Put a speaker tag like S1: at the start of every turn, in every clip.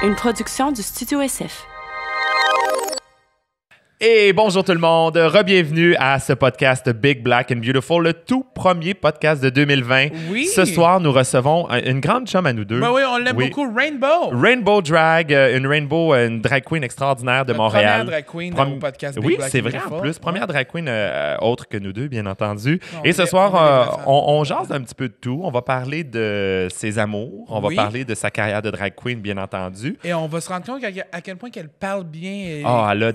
S1: une production du Studio SF.
S2: Et bonjour tout le monde, re-bienvenue à ce podcast Big Black and Beautiful, le tout premier podcast de 2020.
S3: Oui.
S2: Ce soir, nous recevons une grande chum à nous deux.
S3: Ben oui, on l'aime beaucoup, Rainbow.
S2: Rainbow Drag, une drag queen extraordinaire de
S3: Notre
S2: Montréal.
S3: Première drag queen au podcast Big
S2: Oui,
S3: Black
S2: c'est
S3: and
S2: vrai
S3: Beautiful.
S2: en plus. Première drag queen autre que nous deux, bien entendu.
S3: On
S2: Et ce
S3: est-
S2: soir,
S3: on est des vrais fans.
S2: on jase un petit peu de tout. On va parler de ses amours. On
S3: Oui.
S2: va parler de sa carrière de drag queen, bien entendu.
S3: Et on va se rendre compte à quel point qu'elle parle bien. Et...
S2: Ah, elle a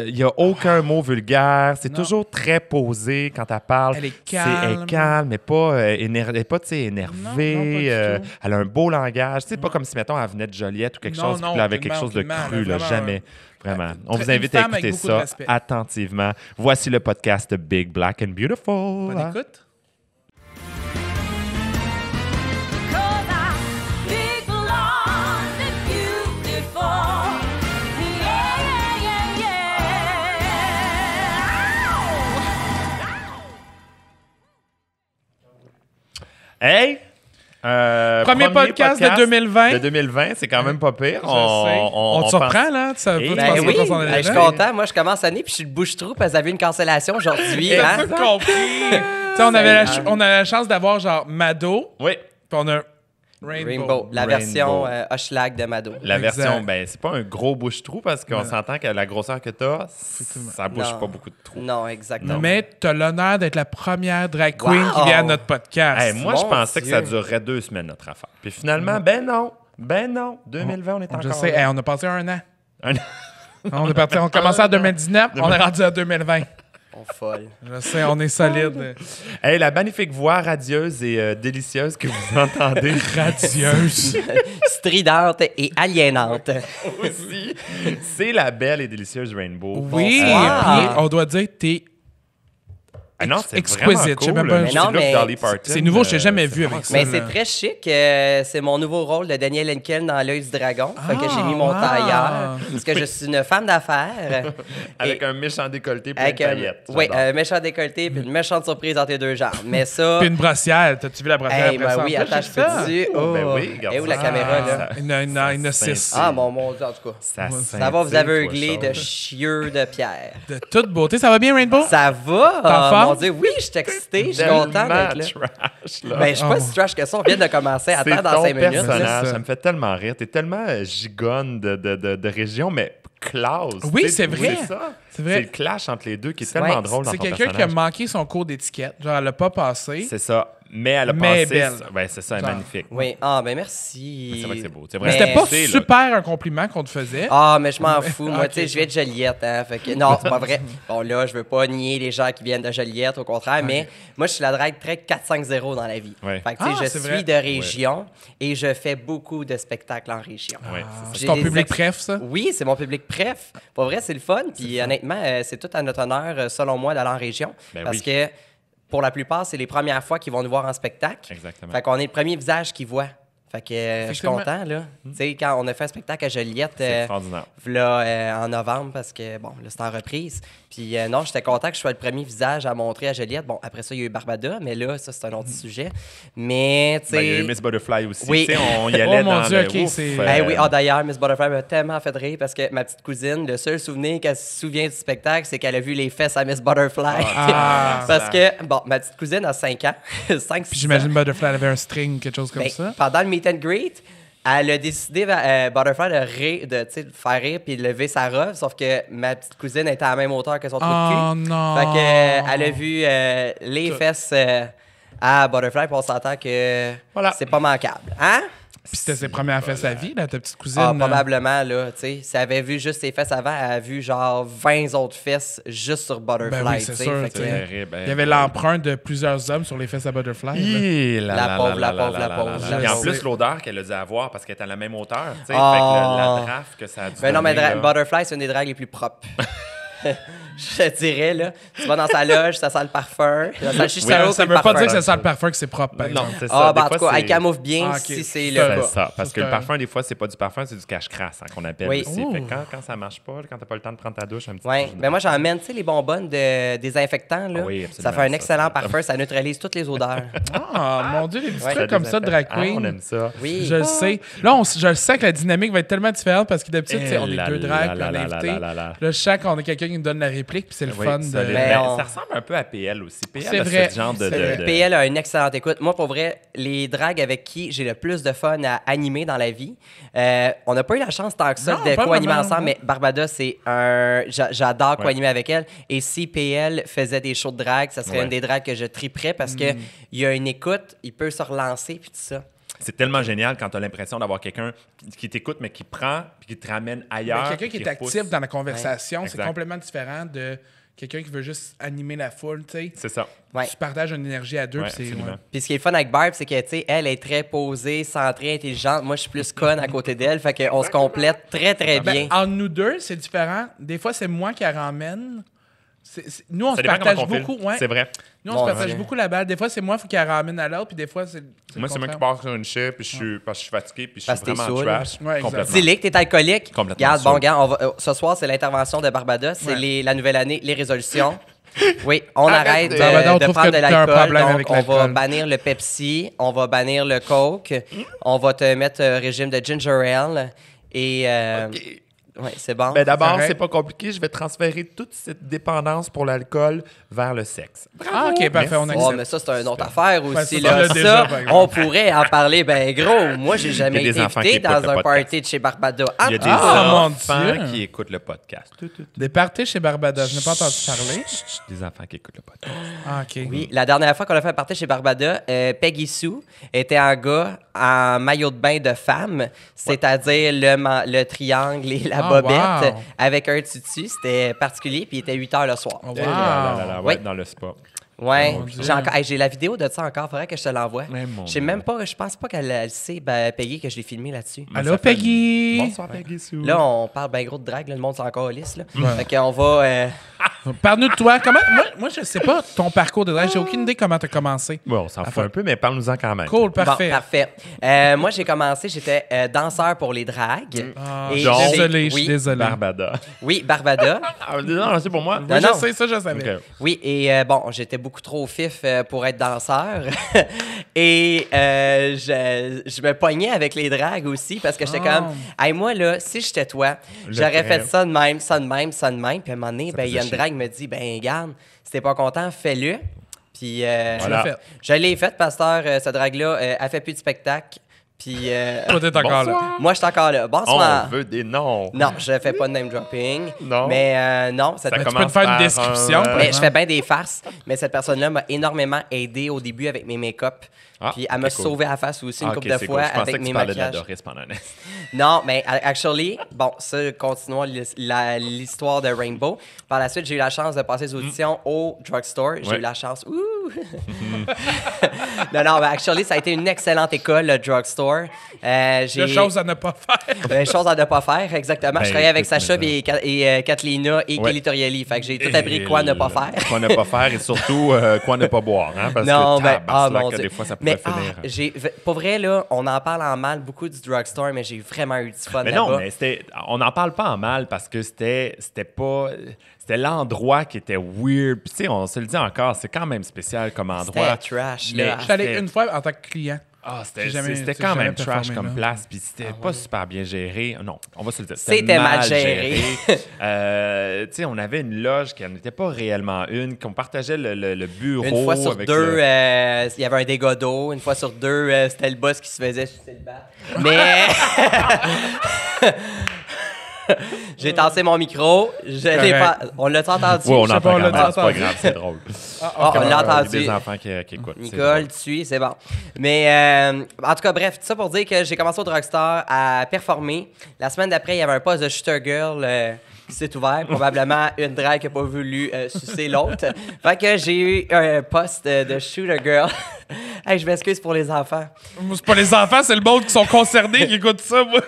S2: il n'y a aucun mot vulgaire. C'est
S3: Non.
S2: toujours très posé quand elle parle.
S3: Elle est
S2: Elle est
S3: calme.
S2: calme, mais pas, elle n'est pas tu sais,
S3: Non,
S2: énervée.
S3: pas du tout.
S2: Elle a un beau langage. C'est pas comme si, mettons, elle venait de Joliette ou quelque
S3: Non,
S2: chose,
S3: non,
S2: puis elle avait quelque
S3: aucunement,
S2: chose de
S3: aucunement.
S2: cru.
S3: Elle a
S2: Là,
S3: vraiment
S2: jamais. Vraiment. On
S3: Très-
S2: vous invite
S3: une
S2: à
S3: femme avec
S2: écouter
S3: beaucoup de
S2: ça
S3: respect.
S2: attentivement. Voici le podcast Big Black and Beautiful.
S3: Bonne écoute.
S2: Hey!
S3: Premier podcast de 2020.
S2: De 2020, c'est quand même pas pire.
S3: Je sais. On te surprend, là? Tu savais
S2: Eh
S3: pas, tu
S2: ben
S3: pensais
S4: oui,
S3: pas qu'on allait
S4: je suis
S3: là?
S4: content. Moi, je commence l'année puis je suis le bouche-trou parce que j'avais une cancellation aujourd'hui.
S3: T'as
S4: Hein?
S3: tout compris. Tu sais, on a la chance d'avoir genre Mado,
S2: Oui.
S3: puis on a Rainbow.
S4: La
S2: Rainbow.
S4: version Hochelag de Mado.
S2: La
S3: Exact.
S2: version, ben, c'est pas un gros bouche-trou parce qu'on s'entend que la grosseur que t'as, ça bouge
S4: Non.
S2: pas beaucoup de trous.
S4: Non, exactement.
S3: Mais t'as l'honneur d'être la première drag queen
S4: Wow.
S3: qui vient à notre podcast.
S2: Hey, moi, je
S4: Mon
S2: pensais que
S4: Dieu.
S2: ça durerait 2 semaines, notre affaire. Puis finalement, ben non. 2020, on est encore
S3: Je sais,
S2: là.
S3: hey, on a passé un an.
S2: Un-
S3: On a commencé en 2019, on est rendu en 2020.
S4: On folle.
S3: Je sais, on est solide.
S2: Hey, la magnifique voix radieuse et délicieuse que vous entendez
S3: Radieuse.
S4: Stridente et aliénante.
S2: aussi, c'est la belle et délicieuse Rainbow.
S3: Oui,
S4: Bonsoir.
S3: puis on doit dire que t'es
S2: Ah non, c'est
S3: exquisite,
S2: vraiment
S3: je sais
S2: cool.
S3: même pas-
S2: Le
S3: Mais
S2: petit
S4: non,
S2: look
S4: mais
S2: Dolly Parton,
S3: c'est nouveau, je t'ai jamais
S2: c'est
S3: vu avec
S2: vraiment
S3: ça.
S4: Mais
S3: là.
S4: c'est très chic. C'est mon nouveau rôle de Daniel Henkel dans L'œil du dragon. Fait que j'ai mis mon
S3: wow.
S4: tailleur. Parce que je suis une femme d'affaires.
S2: Avec
S4: Et-
S2: un méchant décolleté plein
S4: avec
S2: de paillettes.
S4: oui,
S2: J'adore.
S4: un méchant décolleté puis une méchante surprise dans tes deux jambes. Mais ça...
S3: Puis une brassière. T'as-tu vu la brassière
S4: Hey,
S3: après
S4: ben
S3: ça?
S4: oui,
S3: En plus,
S4: attends,
S3: j'ai
S4: je
S3: ça.
S4: peux dessus.
S2: Oh, ben oui, regarde
S4: Et où
S2: ça.
S4: la caméra, là?
S3: Une 6.
S4: Ah, mon Dieu, en tout cas.
S2: Ça
S4: Ça va vous
S2: scintille,
S4: aveugler
S2: toi,
S4: de
S2: chose.
S4: chieux de pierre.
S3: De toute beauté. Ça va bien, Rainbow?
S4: Ça va?
S3: T'es en forme?
S4: Mon Dieu, oui, je suis excitée, je suis content
S2: Tellement
S4: d'être là.
S2: trash, là.
S4: Ben, je suis pas si trash que ça, on vient de commencer.
S2: C'est
S4: Attends, dans
S2: ton
S4: 5 minutes.
S2: personnage,
S3: là.
S2: ça me fait tellement rire. T'es tellement gigonne de région, mais classe.
S3: Oui,
S2: Tu sais,
S3: c'est vrai.
S2: C'est ça.
S3: C'est vrai.
S2: C'est le clash entre les deux qui est tellement drôle dans
S3: C'est
S2: ton
S3: quelqu'un qui a
S2: personnage.
S3: manqué son cours d'étiquette. Genre, elle l'a pas passé.
S2: C'est ça. Mais elle a
S3: Mais
S2: passé...
S3: belle.
S2: Ben, c'est ça, elle est
S3: Genre.
S2: magnifique.
S4: Oui, ah, ben merci.
S2: C'est vrai que c'est beau. C'est
S3: Mais
S2: vrai.
S3: c'était pas
S2: C'est, là.
S3: super un compliment qu'on te faisait.
S4: Ah, mais je m'en fous. Moi,
S3: Ok.
S4: tu sais, je viens de Joliette. Hein, fait que, non, c'est pas vrai. Bon, là, je veux pas nier les gens qui viennent de Joliette, au contraire, mais moi, je suis la drague très 4-5-0 dans la vie.
S2: Ouais.
S4: Fait que, tu sais,
S3: Ah,
S4: je
S3: c'est
S4: suis
S3: vrai.
S4: de région et je fais beaucoup de spectacles en région.
S2: Ouais,
S3: C'est
S4: J'ai
S3: ton
S4: des
S3: public
S4: ex-
S3: préf, ça?
S4: Oui, c'est mon public préf. Pour vrai, c'est le fun. Puis honnêtement, c'est tout à notre honneur, selon moi, d'aller en région.
S2: Ben
S4: parce
S2: oui.
S4: que pour la plupart, c'est les premières fois qu'ils vont nous voir en spectacle.
S2: Exactement.
S4: Fait qu'on est le premier visage qu'ils voient. Fait que je suis
S3: Effectivement.
S4: content, là. Tu sais, quand on a fait un spectacle à Joliette,
S2: C'est extraordinaire.
S4: là, en novembre, parce que, bon, là, c'était en reprise. Puis non, j'étais content que je sois le premier visage à montrer à Joliette. Bon, après ça, il y a eu Barbada, mais là, ça, c'est un autre sujet. Mais, tu
S2: Ben, il y a
S4: sais...
S2: eu Miss Butterfly aussi.
S4: Oui.
S2: Tu sais, on y allait
S3: Oh, mon
S2: dans
S3: Dieu,
S2: le...
S3: ok,
S2: Ouf,
S3: c'est-
S4: Eh oui, d'ailleurs, Miss Butterfly m'a tellement fait rire parce que ma petite cousine, le seul souvenir qu'elle se souvient du spectacle, c'est qu'elle a vu les fesses à Miss Butterfly.
S3: Ah.
S4: parce que, bon, ma petite cousine a 5 ans. 5,
S3: Puis j'imagine Butterfly avait un string, quelque chose comme
S4: Ben,
S3: ça.
S4: pendant le meet and greet, elle a décidé, Butterfly, tu sais, de faire rire puis de lever sa robe, sauf que ma petite cousine était à la même hauteur que son trou de
S3: Oh
S4: cul.
S3: non!
S4: Fait que, elle a vu les fesses à Butterfly, puis on s'entend que
S2: Voilà.
S4: c'est pas manquable. Hein?
S3: Puis c'était ses premières fesses à vie, là, ta petite cousine.
S4: Ah, probablement, là, tu sais. Si elle avait vu juste ses fesses avant, elle a vu genre 20 autres fesses juste sur Butterfly,
S3: Ben oui, c'est
S4: tu sais.
S3: sûr,
S4: Fait que,
S3: tu sais.
S2: Terrible.
S3: Il y avait l'empreinte de plusieurs hommes sur les fesses à Butterfly. là.
S2: Hi,
S4: La pauvre, la pauvre, la pauvre.
S2: Et en
S3: Je
S2: plus,
S3: sais.
S2: l'odeur qu'elle a dû avoir parce qu'elle est à la même hauteur. Tu sais,
S4: Ah.
S2: fait que la draft que ça a dû
S4: Ben non, mais
S2: donner, là.
S4: Butterfly, c'est une des dragues les plus propres. Je te dirais, là, tu vas dans sa loge, ça sent le parfum. Ça sent le shish
S3: Ça
S4: taro,
S3: ça
S4: puis
S3: veut
S4: le
S3: pas dire
S4: parfum.
S3: que ça sent le parfum, que c'est propre, par
S2: Non,
S3: exemple.
S2: c'est ça.
S4: Ah,
S2: Des
S4: ben en tout
S2: fois,
S4: cas, elle
S2: c'est-
S4: camoufle bien
S3: Ah, ok.
S4: si c'est
S3: C'est
S4: le
S2: C'est
S4: cas.
S2: ça, parce que le
S3: c'est
S2: parfum, des fois, c'est pas du parfum, c'est du cache-crasse qu'on appelle
S4: Oui.
S2: aussi.
S3: Oh.
S2: Fait que quand ça marche pas, quand t'as pas le temps de prendre ta douche, un petit
S4: Oui,
S2: peu.
S4: mais moi j'emmène, tu sais, les bonbonnes de désinfectants, là.
S2: Ah oui,
S4: Ça
S2: absolument,
S4: fait un
S2: ça,
S4: excellent
S2: ça.
S4: parfum, ça neutralise toutes les odeurs.
S3: Ah, mon Dieu, les petits
S4: Ouais.
S3: trucs comme ça de drag
S2: Ah,
S3: queen.
S2: on aime ça.
S4: Oui.
S3: Je le sais. Là, je le sais que la dynamique va être tellement différente parce que d'habitude, tu sais, on est
S2: là
S3: deux
S2: là
S3: drags, puis
S2: là
S3: on est
S2: là
S3: invité.
S2: là là là.
S3: Là, je sens qu'on a quelqu'un qui nous donne la réplique, puis c'est le
S2: Oui,
S3: fun
S2: solide.
S3: de.
S4: Mais
S2: Ben,
S4: on-
S2: ça ressemble un peu à PL aussi. PL
S3: C'est
S2: a
S3: vrai,
S2: ce genre de...
S3: c'est vrai.
S4: PL a une excellente écoute. Moi, pour vrai, les drags avec qui j'ai le plus de fun à animer dans la vie, on n'a pas eu la chance tant que ça
S3: Non,
S4: de
S3: pas
S4: co-animer
S3: vraiment,
S4: ensemble,
S3: non.
S4: mais Barbada, c'est un... J'adore
S2: Ouais.
S4: co-animer avec elle. Et si PL faisait des shows de drag, ça serait
S2: Ouais.
S4: une des drags que je triperais parce que il y a une écoute, il peut se relancer, puis tout ça.
S2: C'est tellement génial quand tu as l'impression d'avoir quelqu'un qui t'écoute, mais qui prend puis qui te ramène
S3: Mais
S2: ailleurs.
S3: quelqu'un qui est
S2: repousse.
S3: actif dans la conversation, c'est
S2: Exact.
S3: complètement différent de quelqu'un qui veut juste animer la foule, tu sais.
S2: C'est ça.
S4: Ouais.
S3: Tu partages une énergie à deux,
S2: Ouais,
S3: puis c'est.
S2: absolument.
S3: ouais.
S4: Puis ce qui est le fun avec Barb, c'est que, tu sais, elle est très posée, centrée, intelligente. Moi, je suis plus conne à côté d'elle. Fait qu'on se complète très, très
S3: Ben,
S4: bien.
S3: entre nous deux, c'est différent. Des fois, c'est moi qui la ramène. Nous, on
S2: Ça
S3: se
S2: dépend
S3: partage
S2: comment on file.
S3: beaucoup. Ouais.
S2: C'est vrai.
S3: Nous, on
S4: Mon
S3: se partage
S4: Dieu.
S3: beaucoup la balle. Des fois, c'est moi qui la ramène à l'autre, puis des fois, c'est.
S2: Moi, c'est moi qui
S3: contraire.
S2: pars sur une chip puis parce que je suis fatigué puis je
S4: Parce
S2: suis
S4: que t'es
S2: vraiment
S4: saoul.
S2: trash.
S3: Ouais, exact.
S2: Complètement.
S4: Dis-le que t'es alcoolique.
S2: Complètement
S4: Regarde,
S2: saoul.
S4: bon, gars, ce soir, c'est l'intervention de Barbada. C'est
S3: Ouais.
S4: la nouvelle année, les résolutions. Oui, on
S2: Arrête
S4: arrête
S2: de-
S3: Barbada, on
S4: de
S3: trouve
S4: prendre
S3: que
S4: de
S3: t'as un
S4: l'alcool.
S3: problème
S4: Donc,
S3: avec
S4: on va
S3: l'alcool.
S4: bannir le Pepsi, on va bannir le Coke, on va te mettre régime de ginger ale. Et,
S2: OK.
S4: ouais, c'est bon.
S2: Ben d'abord,
S3: Correct.
S2: c'est pas compliqué. Je vais transférer toute cette dépendance pour l'alcool vers le sexe.
S3: Ah, ok, parfait, on
S2: Merci.
S4: Oh,
S3: accepte.
S4: mais ça, c'est une autre affaire
S3: Ouais,
S4: aussi.
S3: ça,
S4: là.
S3: on l'a déjà,
S4: Ça,
S3: par exemple.
S4: on pourrait en parler ben gros. Moi, j'ai jamais
S2: Il y a des
S4: été
S2: enfants qui
S4: invité
S2: écoutent
S4: dans
S2: le
S4: un
S2: podcast.
S4: party de chez Barbada.
S2: Il y a des
S3: mon
S2: enfants
S3: Dieu.
S2: qui écoutent le podcast.
S3: Des parties chez Barbada, je n'ai pas entendu parler.
S2: Des enfants qui écoutent le podcast.
S3: Ah, ok.
S4: Oui, la dernière fois qu'on a fait un party chez Barbada, Peggy Sue était un gars en maillot de bain de femme, c'est-à-dire le triangle et la
S3: Ah,
S4: bobette,
S3: wow.
S4: avec un tutu. C'était particulier, puis il était 8 h le soir.
S3: Oh, wow.
S2: Eh là,
S4: Oui.
S2: dans le spa.
S4: Ouais,
S3: Mon Dieu.
S4: j'ai la vidéo de ça encore, faudrait que je te l'envoie.
S2: Mais mon
S4: Je sais même pas, je pense pas qu'elle sait, Peggy, que je l'ai filmé là-dessus.
S3: Allô,
S2: Ça fait-
S3: Peggy?
S2: Bonsoir, Peggy Sue.
S4: Là, on parle bien gros de drague, là, le monde c'est encore lisse. Là.
S3: Ouais.
S4: Fait qu'on va.
S3: Parle-nous de toi. Comment... Moi, je sais pas ton parcours de drague. J'ai aucune idée comment tu as commencé.
S2: Bon, on s'en fout un peu, mais parle-nous-en quand même.
S3: Cool, parfait.
S4: Bon, parfait. Moi, j'ai commencé, j'étais danseur pour les dragues.
S3: Ah,
S4: Et
S2: Donc-
S3: désolé, je suis
S4: oui,
S3: désolé.
S2: Barbada.
S4: Oui, Barbada.
S2: Ah, non, c'est pour moi.
S3: Oui,
S4: Non,
S3: je
S4: non.
S3: sais, ça, je savais.
S2: Ok.
S4: Oui, et bon, j'étais beaucoup trop fif pour être danseur. Et je me pognais avec les dragues aussi parce que j'étais
S3: Ah.
S4: comme, hey, moi, là, si j'étais toi,
S2: Le
S4: j'aurais
S2: ferais.
S4: fait ça de même, ça de même, ça de même. Puis à un moment donné, ben, il y a une
S2: faisait
S4: drague qui me dit, ben, garde, si t'es pas content, fais-le. Puis
S2: Voilà.
S3: fait.
S4: je l'ai fait, pasteur, cette drague-là. Elle fait plus de spectacle. Puis
S3: Toi, t'es encore là.
S4: moi, je suis encore là.
S2: On
S4: Bonsoir.
S2: veut des noms.
S4: Non, je fais pas de name dropping.
S2: Non.
S4: Mais non, cette
S2: Ça
S3: tu peux
S2: commence
S3: te faire une
S2: par
S3: description,
S2: un,
S3: par
S4: mais je
S3: exemple.
S4: fais bien des farces, mais cette personne-là m'a énormément aidé au début avec mes make-up.
S2: Ah,
S4: Puis elle
S2: ok,
S4: m'a
S2: cool.
S4: sauvé la face aussi une
S2: Ah,
S4: couple
S2: ok,
S4: de
S2: c'est
S4: fois
S2: cool. Je pensais
S4: avec
S2: que
S4: mes
S2: tu parlais de la
S4: maquillages.
S2: Doris pendant un instant.
S4: Non, mais actually, bon, ça, continuons l'histoire de Rainbow. Par la suite, j'ai eu la chance de passer des auditions au drugstore. J'ai
S2: Ouais.
S4: eu la chance. Ouh! non, mais actually, ça a été une excellente école, le drugstore.
S3: De choses à ne pas faire.
S4: Chose à ne pas faire, exactement.
S2: Ben,
S4: je travaillais avec
S2: écoute,
S4: Sacha
S2: mais
S4: et Kathleena et
S2: Ouais.
S4: Kelly Torielli. Fait que j'ai tout appris quoi ne pas faire.
S2: Quoi ne pas faire et surtout quoi ne pas boire. Hein, parce
S4: Non,
S2: que
S4: ben,
S2: tabarnak,
S4: mon
S2: des
S4: Dieu.
S2: fois, ça pourrait
S4: Mais
S2: finir.
S4: pour vrai, là, on en parle en mal beaucoup du drugstore, mais j'ai vraiment eu du fun
S2: Mais
S4: là-bas.
S2: non, mais on n'en parle pas en mal parce que c'était pas. C'était l'endroit qui était weird. Puis, tu sais, on se le dit encore, c'est quand même spécial comme endroit.
S4: C'était trash,
S2: Mais-
S4: là.
S3: Je suis allé
S2: C'était-
S3: une fois en tant que client.
S2: Ah,
S3: J'ai
S2: c'était
S3: jamais-
S2: c'était
S3: j'ai
S2: quand
S3: jamais
S2: même trash
S3: performé,
S2: comme
S3: là.
S2: place, puis c'était pas super bien géré. Non, on va se le dire.
S4: C'était mal géré.
S2: Tu sais, on avait une loge qui n'était pas réellement une, qu'on partageait le bureau.
S4: Une fois sur
S2: avec
S4: deux,
S2: le-
S4: il y avait un dégât d'eau. Une fois sur deux, c'était le boss qui se faisait sucer le bat. Mais j'ai tassé mon micro. Je l'ai pas... On l'a entendu?
S2: Oui, on
S3: Je sais pas,
S2: entend
S3: on l'a
S2: quand même, c'est pas
S3: entendu.
S2: grave, c'est drôle.
S4: Ah, on l'a
S2: Il y a
S4: entendu.
S2: des enfants qui écoutent. c'est
S4: Nicole,
S2: drôle.
S4: tu suis, c'est bon. Mais en tout cas, bref, tout ça pour dire que j'ai commencé au drugstore à performer. La semaine d'après, il y avait un poste de shooter girl qui s'est ouvert. Probablement une drague qui n'a pas voulu sucer l'autre. Fait que j'ai eu un poste de Shooter Girl. Hey, je m'excuse pour les enfants.
S3: C'est pas les enfants, c'est le monde qui sont concernés qui écoutent ça, moi.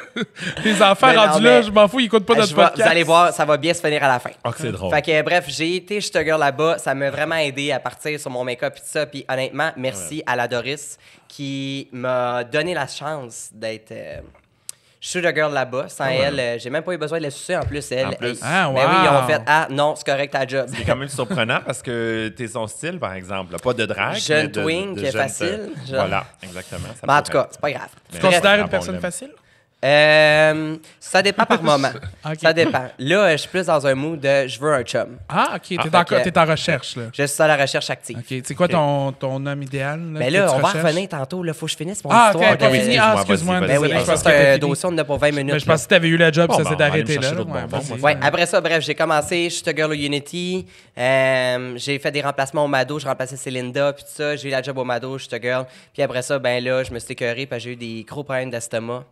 S3: Les enfants
S4: Mais non,
S3: rendus là,
S4: mais-
S3: je m'en fous, ils écoutent pas notre podcast.
S4: Vous allez voir, ça va bien se finir à la fin.
S2: Ah, que c'est drôle.
S4: Fait que bref, j'ai été Shooter Girl là-bas. Ça m'a vraiment aidé à partir sur mon make-up et tout ça. Puis honnêtement, merci à la Doris qui m'a donné la chance d'être Shooter Girl là-bas. Sans elle, j'ai même pas eu besoin de la sucer. En plus, elle.
S2: En plus.
S3: Ah,
S4: Ben oui, ils ont
S3: wow.
S4: fait ah non, c'est correct ta job.
S2: C'est quand même surprenant parce que t'es son style, par exemple. Là. Pas de drague.
S4: Jeune
S2: mais de
S4: twink,
S2: jeune-
S4: facile, genre.
S2: Voilà, exactement. ça
S4: Mais en tout
S2: pourrait.
S4: cas, c'est pas grave.
S3: Tu
S2: Mais-
S3: considères
S2: Ah,
S3: une
S2: bon,
S3: personne
S2: là.
S3: facile?
S4: Ça dépend par moment.
S3: Ok.
S4: Ça dépend. Là, je suis plus dans un mood de je veux un chum.
S3: Ah, OK. T'es
S4: fait que-
S3: en recherche, là.
S4: Je suis à la recherche active.
S3: OK. C'est quoi ton homme idéal?
S4: Mais
S3: que
S4: là,
S3: tu
S4: on va
S3: recherches?
S4: revenir tantôt. Il faut que je finisse mon
S3: Ah, OK.
S4: histoire.
S3: Pas
S4: de-
S3: fini.
S2: excuse-moi,
S3: Ah, excuse-moi.
S2: vas-y,
S4: Ben oui,
S2: vas-y.
S3: Je
S4: ça,
S3: pense
S4: c'est
S3: que
S4: un
S3: t'avais
S4: dossier, on en a pour 20 minutes.
S3: Mais je pensais que tu avais eu le job,
S2: Bon,
S3: ça
S2: ben,
S3: s'est
S2: on va aller
S3: arrêté
S2: me chercher
S3: là.
S2: d'autres
S3: Ouais,
S2: bonbons,
S3: vas-y.
S2: moi.
S4: Ouais, après ça, bref, j'ai commencé Shooter Girl au Unity. J'ai fait des remplacements au Mado. Je remplaçais Célinda, puis tout ça. J'ai eu la job au Mado, Shooter Girl. Puis après ça, ben là, je me suis écœuré parce que j'ai eu des gros problèmes d'estomac.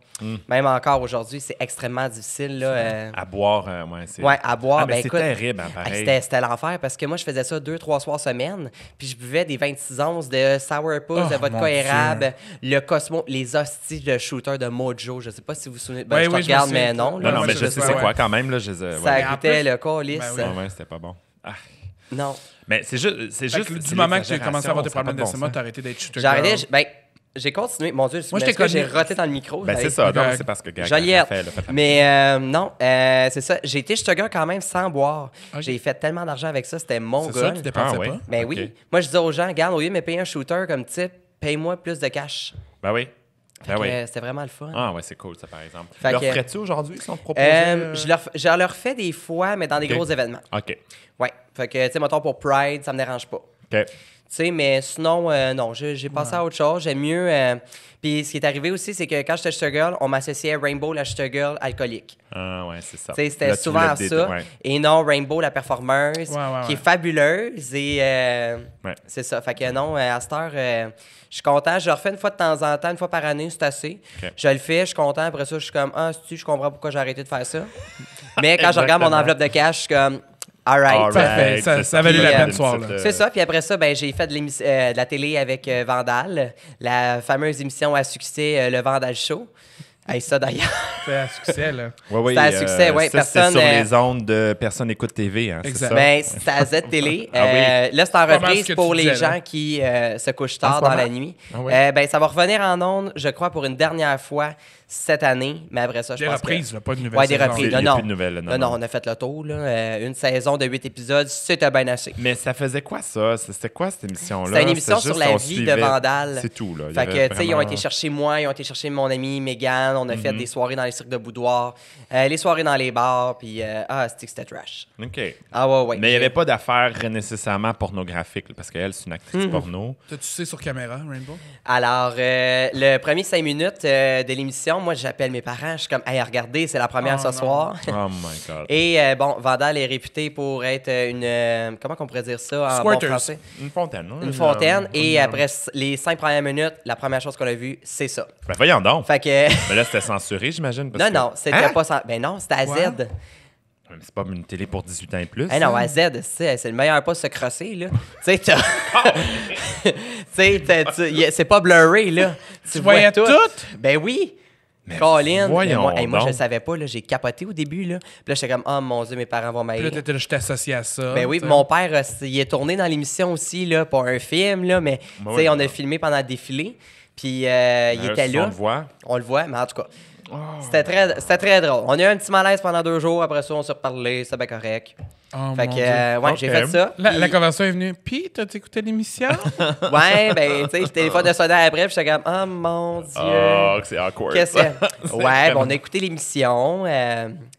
S4: Même encore aujourd'hui, c'est extrêmement difficile. Là,
S2: À boire, ouais, c'est...
S4: Ouais, à boire,
S2: Ah, mais
S4: ben
S2: c'est
S4: écoute,
S2: terrible, hein,
S4: hey,
S2: pareil.
S4: c'était l'enfer parce que moi, je faisais ça 2-3 soirs semaine, puis je buvais des 26 onces de sourpuss,
S3: Oh,
S4: de vodka
S3: mon
S4: érable, le Cosmo, les hosties de shooter de Mojo. Je sais pas si vous vous souvenez. Ben,
S3: Oui,
S4: je te
S3: oui, je me
S4: regarde,
S3: souviens.
S4: mais non.
S2: Non,
S4: là,
S2: non,
S3: moi,
S2: mais
S3: je
S2: je
S3: sais
S2: sais
S3: pas,
S2: c'est
S3: ouais.
S2: quoi quand même, là. Je les ai-
S4: Ça
S2: ouais.
S3: en
S4: goûtait
S3: plus-
S4: le colis.
S3: Ben oui.
S2: Ouais, ouais, c'était pas bon. Ah.
S4: Non.
S2: Mais c'est juste... C'est
S3: Fait
S2: juste
S3: que
S2: c'est
S3: du moment que tu as commencé à avoir des
S2: l'exagération, ça a pas
S3: problèmes
S2: de bon
S3: d'estomac,
S2: sens.
S3: t'as arrêté d'être shooter
S4: J'ai arrêté,
S3: girl.
S4: j'ai continué. Mon Dieu,
S3: Moi, je t'ai
S4: j'ai
S3: connu-
S4: roté dans le micro.
S2: Ben,
S4: vous
S2: c'est
S4: avez-
S2: ça. Non,
S3: Ok.
S2: mais c'est parce que...
S4: Joliette.
S2: Fait, là, fait-
S4: Mais non, c'est ça. J'ai été Shooter Girl quand même sans boire.
S3: Ok.
S4: J'ai fait tellement d'argent avec ça, c'était mon
S3: C'est ça,
S4: goal.
S3: tu dépensais
S2: Ah, oui.
S3: pas.
S4: Ben
S2: Ok.
S4: oui. Moi, je disais aux gens, regarde, au lieu de me payer un shooter comme type, paye-moi plus de cash.
S2: Ben oui. Ben
S4: Fait
S2: oui.
S4: que, c'était vraiment le fun.
S2: Ah ouais, c'est cool, ça, par exemple.
S4: Fait
S2: Leur
S4: que-
S2: ferais-tu aujourd'hui, si on te proposait...
S4: Je leur fais des fois, mais dans des
S2: Ok.
S4: gros événements.
S2: OK.
S4: Ouais. Fait que, tu sais, mettons pour Pride, ça me dérange pas.
S2: OK.
S4: Tu sais, mais sinon, non, j'ai passé à autre chose. J'aime mieux. Puis ce qui est arrivé aussi, c'est que quand j'étais Shooter Girl, on m'associait à Rainbow, la Shooter Girl alcoolique.
S2: Ah ouais, c'est ça.
S4: Tu sais, c'était
S2: Là, tu
S4: souvent
S2: l'as
S4: ça.
S2: ouais.
S4: Et non, Rainbow, la performeuse,
S3: Ouais, ouais,
S4: qui est
S3: ouais.
S4: fabuleuse. Et
S2: Ouais.
S4: c'est ça. Fait que non, à cette heure, je suis content. Je le refais une fois de temps en temps, une fois par année, c'est assez.
S2: Ok.
S4: Je le fais, je suis content. Après ça, je suis comme, ah, je comprends pourquoi j'ai arrêté de faire ça. Mais quand je regarde mon
S2: Exactement.
S4: enveloppe de cash, je suis comme, all right.
S2: All
S3: Parfait,
S2: right,
S3: ça-
S2: c'est
S3: ça valait
S4: la
S2: Puis,
S3: peine
S2: une
S3: ce soir,
S2: petite,
S3: là.
S4: C'est ça. Puis après ça, ben, j'ai fait de la télé avec Vandal, la fameuse émission à succès, le Vandal Show. Hey, ça d'ailleurs.
S3: C'est un succès, là.
S2: Ouais, ouais,
S4: C'est un succès, ouais,
S2: ça, c'était
S4: personne,
S2: sur les ondes de Personne Écoute TV, hein, c'est
S3: Exact.
S2: ça?
S4: Ben, c'était à Z-Télé.
S2: Ah oui.
S4: Là, c'est en
S3: Pas mal
S4: reprise
S3: ce que
S4: pour
S3: tu
S4: les
S3: disais, là.
S4: gens qui se couchent
S2: En
S4: tard
S2: ce
S4: dans
S2: moment?
S4: la nuit.
S2: Ah oui.
S4: Ben, ça va revenir en ondes, je crois, pour une dernière fois cette année. Mais après ça, je
S3: Des
S4: pense
S3: reprises,
S4: que...
S3: là, pas de nouvelles
S4: Ouais, des
S3: saisons.
S4: reprises.
S2: Il y a
S4: Non,
S2: plus de nouvelles, là,
S4: non, on a fait le tour. Là. Une saison de 8 épisodes, c'était bien assez.
S2: Mais ça faisait quoi, ça? C'était quoi, cette émission-là?
S4: C'était une émission sur
S2: juste,
S4: la
S2: on
S4: vie
S2: suivait-
S4: de Vandal.
S2: C'est tout, là. Il y
S4: Fait que,
S2: avait
S4: tu sais, ils ont
S2: vraiment-
S4: été chercher moi, ils ont été chercher mon ami Megan, on a fait des soirées dans les cirques de boudoir, les soirées dans les bars, puis c'était trash.
S2: OK.
S4: Ah ouais, ouais.
S2: Mais il n'y avait pas d'affaires nécessairement pornographiques, là, parce qu'elle, c'est une actrice porno.
S3: T'as-tu sais sur caméra, Rainbow?
S4: Alors, le premier 5 minutes de l'émission, moi, j'appelle mes parents, je suis comme, hey, regardez, c'est la première
S3: Oh
S4: ce
S3: non.
S4: soir.
S2: Oh my God.
S4: Et bon, Vandal est réputé pour être une. Comment qu'on pourrait dire ça en bon
S3: Squirters.
S4: français?
S2: Une fontaine, non?
S4: Une fontaine. Et après les 5 premières minutes, la première chose qu'on a vue, c'est ça.
S2: Ben voyons donc.
S4: Fait que.
S2: Mais là, c'était censuré, j'imagine. parce
S4: Non,
S2: que-
S4: non, c'était
S2: Hein?
S4: pas sans. Ben non, c'était à
S3: Ouais.
S4: Z.
S2: Mais c'est pas une télé pour 18 ans et plus.
S4: Eh non,
S2: hein?
S4: à Z, c'est le meilleur pas de se crosser, là. Tu sais, t'as. Tu sais, c'est pas blurry, là. Tu vois
S3: voyais tout?
S4: Ben oui. Colin,
S2: voyons
S4: moi, moi je
S2: donc.
S4: le savais pas, là, j'ai capoté au début. Là. Puis là, j'étais comme, oh mon Dieu, mes parents vont
S3: Puis là,
S4: m'aider.
S3: je t'associe à ça.
S4: Ben oui,
S3: t'sais.
S4: mon père, il est tourné dans l'émission aussi, là, pour un film, là, mais
S2: Ben
S4: tu sais,
S2: oui,
S4: on a
S2: ben.
S4: filmé pendant le défilé. Puis il était
S2: Si
S4: là.
S2: On le voit.
S4: On le voit, mais en tout cas, c'était très drôle. On a eu un petit malaise pendant 2 jours, après ça, on s'est reparlé, c'était bien correct.
S3: Oh,
S4: Fait
S3: mon
S4: que,
S3: Dieu.
S4: ouais, j'ai
S2: Ok.
S4: fait ça.
S3: La
S4: Puis-
S3: conversation est venue. Puis, t'as écouté l'émission?
S4: Ouais, ben, tu sais, le téléphone de sonner après, puis j'étais comme, oh mon Dieu.
S2: Oh, c'est awkward.
S4: Qu'est-ce que c'est? Ouais, ben, on a écouté l'émission.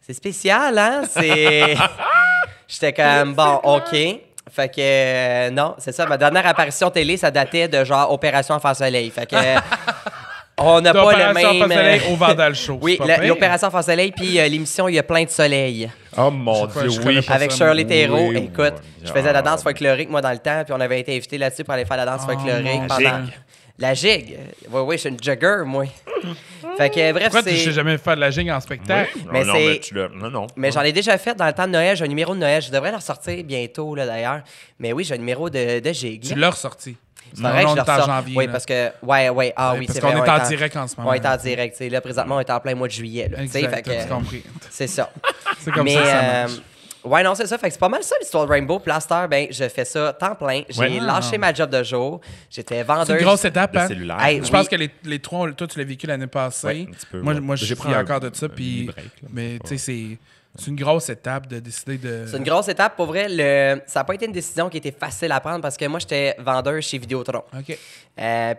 S4: C'est spécial, hein? C'est. J'étais comme, bon, OK. Fait que, non, c'est ça. Ma dernière apparition télé, ça datait de genre Opération Enfant Soleil. Fait que. On n'a pas le
S3: D'Opération
S4: même.
S3: Enfant Soleil au Vandal Show.
S4: Oui,
S3: c'est pas pire.
S4: l'Opération Enfant Soleil, puis l'émission Il y a plein de soleil.
S2: Oh mon
S3: Je sais pas,
S2: Dieu,
S3: je connais
S2: oui.
S3: pas
S4: Avec
S3: ça,
S4: Shirley
S3: moi.
S4: Theroux.
S2: Oui,
S4: Écoute,
S2: oui.
S4: je faisais la danse
S2: Ah,
S4: folklorique, moi, dans le temps, puis on avait été invités là-dessus pour aller faire la danse
S3: Oh,
S4: folklorique
S3: mon
S4: pendant.
S3: Dieu.
S4: La gigue. Oui, je suis une jogger, moi. Fait que, bref,
S3: Pourquoi tu
S4: c'est...
S3: sais jamais faire de la gigue en spectacle?
S2: Oui.
S4: Mais
S2: non,
S4: c'est-
S2: mais tu l'as. Non.
S4: Mais j'en ai déjà fait dans le temps de Noël. J'ai un numéro de Noël. Je devrais le ressortir bientôt, là, d'ailleurs. Mais oui, j'ai un numéro de gigue.
S3: Tu l'as ressorti.
S4: C'est vrai que je le
S3: on est en
S4: ressors.
S3: janvier.
S4: Oui,
S3: là.
S4: parce que... Ouais. Ah oui,
S3: Parce
S4: c'est
S3: qu'on
S4: vrai.
S3: est
S4: on
S3: en direct en ce moment.
S4: On est en direct. Tu sais, là, présentement, on est en plein mois de juillet. Là, tu sais,
S3: Exact,
S4: fait que,
S3: t'as compris.
S4: c'est ça.
S3: C'est comme
S4: Mais,
S3: ça que ça marche.
S4: ouais, non, c'est ça. Fait que c'est pas mal ça, l'histoire de Rainbow. Plaster, ben, je fais ça temps plein. J'ai
S2: Ouais.
S4: lâché ma job de jour. J'étais vendeuse.
S3: C'est une grosse étape,
S2: Le
S3: hein?
S2: cellulaire.
S4: Hey,
S3: Je
S4: oui.
S3: pense que les trois, toi, tu l'as vécu l'année passée.
S2: Ouais, un petit peu,
S3: moi,
S2: ouais.
S3: moi, je
S2: J'ai
S3: suis
S2: pris un-
S3: encore de ça.
S2: un
S3: Puis,
S2: break, là.
S3: mais tu sais, c'est une grosse étape de décider de.
S4: C'est une grosse étape. Pour vrai, ça n'a pas été une décision qui était facile à prendre parce que moi, j'étais vendeur chez Vidéotron.
S3: OK.
S4: Puis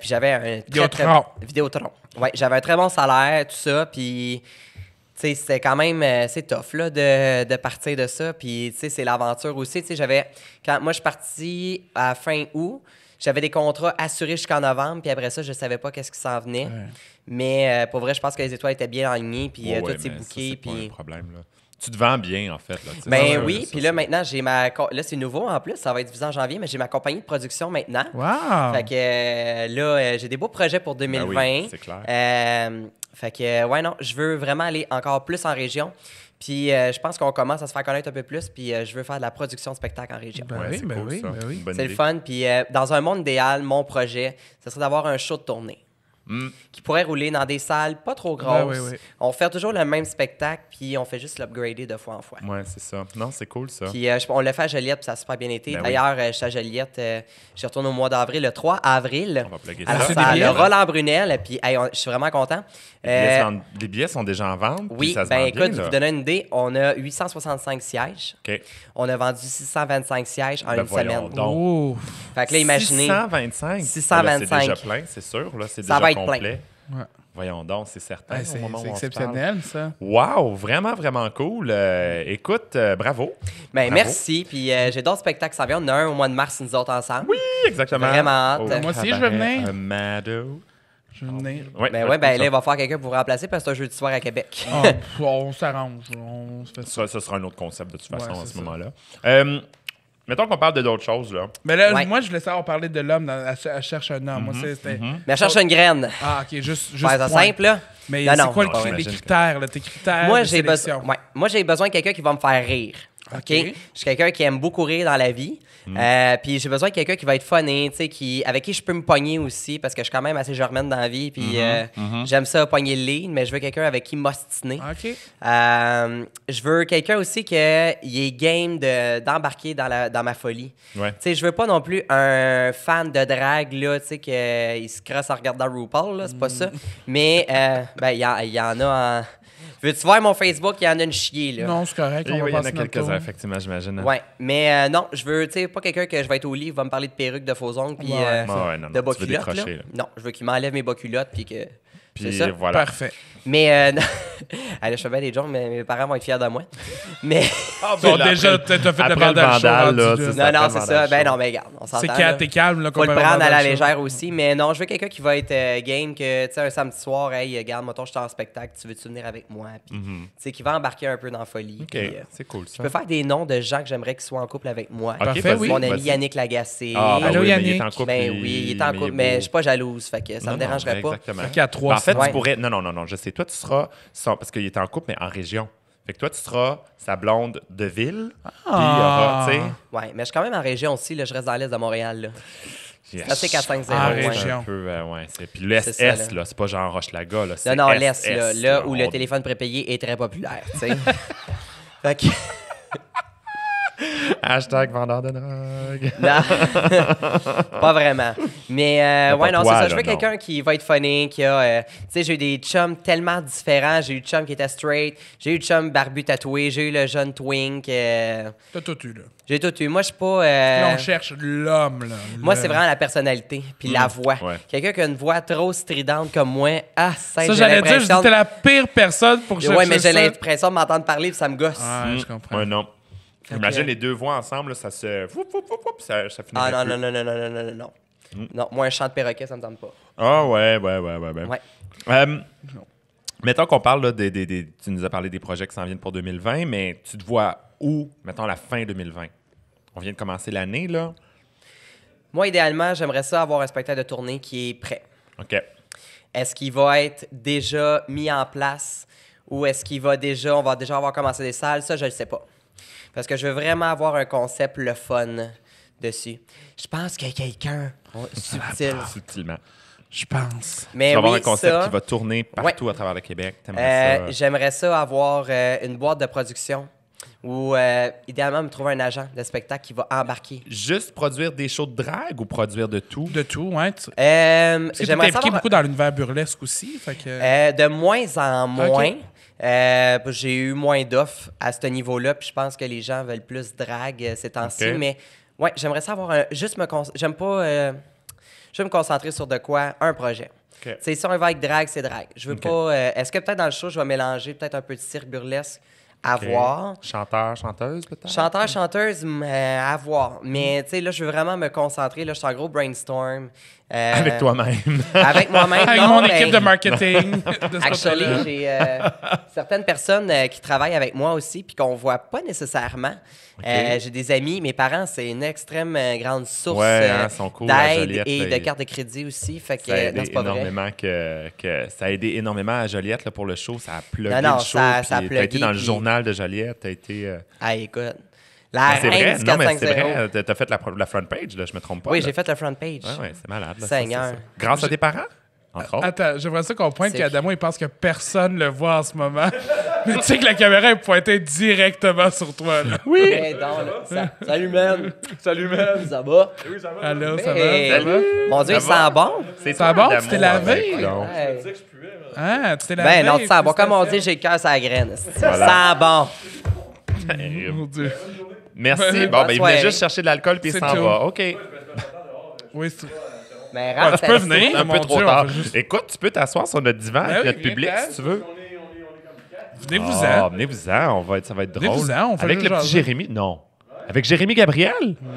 S4: j'avais un
S3: Vidéotron.
S4: Vidéotron. Ouais, j'avais un très bon salaire, tout ça. Puis, tu sais, c'était quand même c'est tough là, de partir de ça. Puis, tu sais, c'est l'aventure aussi. Tu sais, quand moi, je suis parti à fin août, j'avais des contrats assurés jusqu'en novembre. Puis après ça, je savais pas qu'est-ce qui s'en venait.
S3: Ouais.
S4: Mais pour vrai, je pense que les étoiles étaient bien alignées. Puis
S2: Ouais,
S4: tout
S2: ouais,
S4: s'est
S2: mais ça,
S4: booké.
S2: c'est pas
S4: Puis...
S2: un problème, là. Tu te vends bien, en fait. Là, tu sais.
S4: Ben
S2: Ça,
S4: oui,
S2: ça,
S4: puis
S2: ça,
S4: là maintenant j'ai là c'est nouveau en plus, ça va être diffusé en janvier, mais j'ai ma compagnie de production maintenant.
S3: Wow!
S4: Fait que là j'ai des beaux projets pour 2020.
S2: Ben oui, c'est clair.
S4: Fait que ouais non, je veux vraiment aller encore plus en région. Puis je pense qu'on commence à se faire connaître un peu plus, puis je veux faire de la production de spectacle en région.
S3: Ben
S2: Ouais,
S3: oui,
S2: c'est
S3: ben
S2: cool,
S3: oui,
S2: ça.
S3: ben oui.
S2: Une bonne
S4: C'est le
S2: idée.
S4: fun, puis dans un monde idéal, mon projet, ce serait d'avoir un show de tournée. Qui pourrait rouler dans des salles pas trop grosses.
S3: Ouais.
S4: On fait toujours le même spectacle, puis on fait juste l'upgrader de fois en fois.
S2: Ouais, c'est ça. Non, c'est cool, ça.
S4: Puis on l'a fait à Joliette, puis ça a super bien été.
S2: Ben oui.
S4: D'ailleurs, je suis à Joliette, j'y retourne au mois d'avril, le 3 avril.
S2: On va plugger
S4: À la
S2: ça.
S3: C'est
S4: salle
S3: des billets,
S4: Roland Brunel, puis hey, je suis vraiment content.
S2: Les billets sont déjà en vente. puis
S4: Oui,
S2: ça se
S4: ben
S2: vend
S4: écoute,
S2: bien,
S4: je
S2: là.
S4: vous donne une idée, on a 865 sièges.
S2: OK.
S4: On a vendu 625 sièges en
S2: Ben
S4: une
S2: voyons
S4: semaine.
S2: donc.
S3: Oh!
S4: Fait que là, imaginez,
S2: 625.
S4: 625.
S2: Ben là, c'est déjà plein, c'est sûr. Là, c'est
S4: Ça
S2: déjà
S4: va être
S2: complet.
S3: Ouais.
S2: Voyons donc, c'est certain.
S3: Hey,
S2: au moment
S3: c'est
S2: où on se
S3: exceptionnel, ça.
S2: parle. Wow, vraiment, vraiment cool. Écoute, bravo.
S4: ben
S2: Bravo.
S4: merci. Puis j'ai d'autres spectacles qui s'en viennent. On en a un au mois de mars, nous autres ensemble.
S2: Oui, exactement.
S4: Vraiment hâte.
S2: Au
S3: Moi aussi, je vais
S2: cabaret
S3: venir.
S2: Amado.
S3: Je vais venir.
S2: Ouais,
S4: Ben
S2: je
S4: ouais, ben
S2: trouve
S4: là, il va falloir quelqu'un pour vous remplacer parce que c'est un jeudi soir à Québec.
S3: Ah, on s'arrange. On se fait ça.
S2: ça sera un autre concept de toute façon
S3: Ouais,
S2: à
S3: c'est
S2: ce
S3: ça.
S2: moment-là. Mettons qu'on parle de d'autres choses, là.
S3: Mais là,
S4: Ouais.
S3: moi, je voulais savoir parler de l'homme. Elle cherche un homme. Moi, c'était.
S4: Mais elle cherche une graine.
S3: Ah, OK, juste
S4: Faire ça
S3: point.
S4: simple, là.
S3: Mais
S4: Non,
S3: c'est
S4: non,
S3: quoi
S4: non,
S3: les
S2: j'imagine que-
S3: critères, là, tes critères
S4: Moi,
S3: de
S4: j'ai besoin,
S3: sélection?
S4: ouais. Moi, j'ai besoin de quelqu'un qui va me faire rire. OK?
S3: OK.
S4: Je suis quelqu'un qui aime beaucoup rire dans la vie. Puis j'ai besoin de quelqu'un qui va être funny, tu sais, avec qui je peux me pogner aussi, parce que je suis quand même assez germaine dans la vie. Puis j'aime ça, pogner le lead, mais je veux quelqu'un avec qui m'ostiner.
S3: OK.
S4: Je veux quelqu'un aussi qui est game d'embarquer dans ma folie.
S2: Ouais.
S4: Tu sais, je veux pas non plus un fan de drague, là, tu sais, qu'il se crosse en regardant RuPaul, là, c'est pas ça. Mais, ben, il y en a en... Veux-tu voir mon Facebook? Il y en a une chier, là.
S3: Non, c'est correct.
S2: Oui,
S3: on
S2: oui, il y
S3: va
S2: en a
S3: passer notre
S2: quelques-uns,
S3: tour.
S2: effectivement, j'imagine.
S4: Ouais, mais non, je veux, tu sais, pas quelqu'un que je vais être au lit, il va me parler de perruques, de faux ongles, puis
S3: Ouais.
S2: Ouais, non,
S4: de
S2: non,
S4: bas
S2: tu veux
S4: culottes, là.
S2: décrocher, là.
S4: Non, je veux qu'il m'enlève mes bas culottes, puis que... c'est
S2: Puis
S4: ça.
S2: voilà.
S3: Parfait.
S4: Mais, non. Allez, je fais bien des jokes, mais mes parents vont être fiers de moi. Mais...
S3: Bon, déjà, t'as fait le
S2: après
S3: vandal show
S2: vandal, là,
S3: rendu
S2: tu
S3: là.
S2: sais,
S4: non, non,
S2: après
S4: c'est ça.
S2: Vandal
S4: Ben
S2: Show.
S4: non, mais regarde, on s'entend.
S3: C'est
S4: là.
S3: calme, t'es calme, là,
S4: Faut
S3: comme
S4: le
S3: un
S4: prendre à
S3: vandal
S4: la
S3: show.
S4: légère aussi. Mais non, je veux quelqu'un qui va être game, que, tu sais, un samedi soir, hey, regarde, mettons, je suis en spectacle, tu veux-tu venir avec moi? Puis, tu sais, qui va embarquer un peu dans la folie.
S2: OK,
S4: Puis,
S2: c'est cool, ça.
S4: je peux faire des noms de gens que j'aimerais qu'ils soient en couple avec moi.
S2: OK,
S3: Parfait,
S2: vas-y,
S3: oui.
S4: Mon ami
S2: vas-y.
S4: Yannick Lagacé.
S2: Ah, ben
S3: Allô,
S2: oui, mais il est
S3: Yannick.
S2: en couple.
S4: Ben oui, il est en couple,
S2: il est
S4: mais
S2: beau.
S4: je suis pas jalouse, fait que ça
S2: Non,
S4: me dérangerait
S2: non,
S4: pas.
S2: Exactement.
S3: Fait qu'il y a trois
S2: En fait,
S4: Ouais.
S2: tu pourrais... Non, je sais. Toi, tu seras... Parce qu'il est en couple, mais en région. Fait que toi, tu seras sa blonde de ville. Puis il y aura, tu sais...
S4: Ouais, mais je suis quand même en région aussi, là, je reste dans l'est de Montréal. Là.
S2: Yes.
S4: C'est assez 4-5-0.
S3: En
S4: ouais.
S3: région.
S2: Un peu, ouais. Puis l'Est,
S4: C'est ça,
S2: Est, là, c'est pas genre Rochelaga, là.
S4: Non,
S2: c'est
S4: non,
S2: Est,
S4: l'Est, là,
S2: Est,
S4: là où le
S2: on-
S4: téléphone prépayé est très populaire, tu sais. Fait que...
S2: Hashtag vendeur de drogue.
S4: Non, pas vraiment. Mais
S2: pas
S4: ouais, non,
S2: toi,
S4: c'est ça.
S2: là,
S4: Je veux
S2: non.
S4: quelqu'un qui va être funny, qui a... tu sais, j'ai eu des chums tellement différents. J'ai eu le chum qui était straight. J'ai eu le chum barbu tatoué. J'ai eu le jeune twink.
S3: T'as tout eu, là.
S4: J'ai tout eu. Moi, je suis pas...
S3: Là, on cherche l'homme, là.
S4: moi, c'est vraiment la personnalité puis la voix.
S2: Ouais.
S4: Quelqu'un qui a une voix trop stridente comme moi,
S3: Ça, j'allais dire, je dis, t'es la pire personne pour chercher
S4: Ouais, mais j'ai
S3: ça.
S4: l'impression de m'entendre parler puis ça me gosse.
S3: Ah, je comprends.
S2: Ouais, non.
S4: Fait
S2: Imagine
S4: que-
S2: les deux voix ensemble, là, ça se... Ça finit.
S4: Ah non, non, non, non, non, non, non, non, non. Non, moi, un chant de perroquet, ça me tente pas.
S2: Ah ouais.
S4: Ouais.
S2: Mettons qu'on parle, là, tu nous as parlé des projets qui s'en viennent pour 2020, mais tu te vois où, mettons, la fin 2020? On vient de commencer l'année, là.
S4: Moi, idéalement, j'aimerais ça avoir un spectacle de tournée qui est prêt.
S2: OK.
S4: Est-ce qu'il va être déjà mis en place ou est-ce qu'il va déjà, on va déjà avoir commencé des salles? Ça, je ne le sais pas. Parce que je veux vraiment avoir un concept le fun dessus. Je pense qu'il y a quelqu'un subtil.
S2: Subtilement.
S3: Je pense.
S4: Mais
S2: Tu vas avoir
S4: oui,
S2: un concept
S4: ça,
S2: qui va tourner partout à travers le Québec. T'aimerais ça?
S4: j'aimerais ça avoir une boîte de production ou idéalement me trouver un agent de spectacle qui va embarquer.
S2: Juste produire des shows de drague ou produire de tout?
S3: De tout, ouais.
S4: Parce que
S3: Parce que t'es
S4: j'aimerais
S3: impliqué
S4: savoir
S3: beaucoup dans l'univers burlesque aussi. Fait que...
S4: de moins en moins.
S3: Ok.
S4: J'ai eu moins d'offres à ce niveau-là, puis je pense que les gens veulent plus drague ces temps-ci.
S2: Ok.
S4: Mais ouais, j'aimerais savoir juste j'aime pas. Je veux me concentrer sur de quoi? Un projet.
S2: Ok.
S4: C'est si on va avec drague, c'est drague. Je veux
S2: Ok.
S4: pas. Est-ce que peut-être dans le show, je vais mélanger peut-être un peu de cirque burlesque à
S2: OK.
S4: voir?
S2: Chanteur, chanteuse, peut-être?
S4: Chanteur, chanteuse, à voir. Mais tu sais, là, je veux vraiment me concentrer. Là, je suis en gros brainstorm.
S2: Avec toi-même.
S4: Avec moi-même.
S3: Avec
S4: non,
S3: mon
S4: mais-
S3: équipe de marketing. de ce
S4: Actually,
S3: côté-là.
S4: j'ai certaines personnes qui travaillent avec moi aussi, puis qu'on voit pas nécessairement. J'ai des amis, mes parents, c'est une extrême grande source
S2: Ouais, hein, sont cool à
S4: d'aide
S2: Joliette,
S4: et
S2: là,
S4: de
S2: ils-
S4: cartes de crédit aussi. Fait que
S2: Ça a
S4: non,
S2: aidé
S4: c'est pas vrai.
S2: énormément ça a aidé énormément à Joliette là, pour le show. Ça a plugué
S4: Non, non,
S2: le show.
S4: ça a
S2: puis
S4: plugué,
S2: t'as été dans le
S4: puis-
S2: journal de Joliette. T'as été...
S4: Ah, écoute. La
S2: c'est
S4: reine
S2: vrai,
S4: du
S2: non, mais c'est
S4: 450.
S2: vrai. T'as fait la front page, là, je me trompe pas.
S4: Oui,
S2: là.
S4: j'ai fait le front page.
S2: Ouais, c'est malade. Là,
S4: Seigneur.
S2: ça. Grâce à tes parents, entre autres.
S3: Attends, j'aimerais ça qu'on pointe
S4: C'est-
S3: qu'Adamo, il pense que personne le voit en ce moment. Mais tu sais que la caméra est pointée directement sur toi. Là.
S4: Mais non, là, salut, man.
S3: Salut, man.
S4: Ça va?
S3: Allô, ça
S4: Hey.
S3: va? Ça va?
S4: Mon Dieu, il
S2: Ça va?
S4: sent bon.
S2: C'est
S3: Ça
S2: toi,
S3: va,
S2: Adamo,
S3: tu t'es lavé?
S2: avec, donc.
S4: Hey.
S3: Ah, tu t'es lavé?
S4: Ben non, tu sens bon. Comme on dit,
S3: félicitations.
S4: j'ai le cœur sur la graine.
S2: Voilà.
S4: Ça sent bon.
S3: Mon Dieu.
S2: Merci.
S3: Bonne
S2: Bon, ben, il
S4: soirée.
S2: venait juste chercher de l'alcool puis il
S3: C'est
S2: s'en
S3: tout.
S2: va. OK.
S3: Oui, c'est...
S4: Mais
S3: Ah,
S4: rentre,
S3: tu peux
S4: c'est-
S3: venir.
S2: Un
S3: mon
S2: peu trop
S3: Dieu, on
S2: tard.
S3: va juste-
S2: Écoute, tu peux t'asseoir sur notre divan
S3: Ben
S2: avec
S3: oui,
S2: notre public
S3: viens-t'en.
S2: si tu veux.
S3: Venez-vous-en.
S2: Ah, venez-vous-en, ça va être drôle.
S3: Venez-vous-en, on fait
S2: Avec
S3: juste
S2: le petit
S3: jaser.
S2: Jérémy, non. Avec Jérémy Gabriel?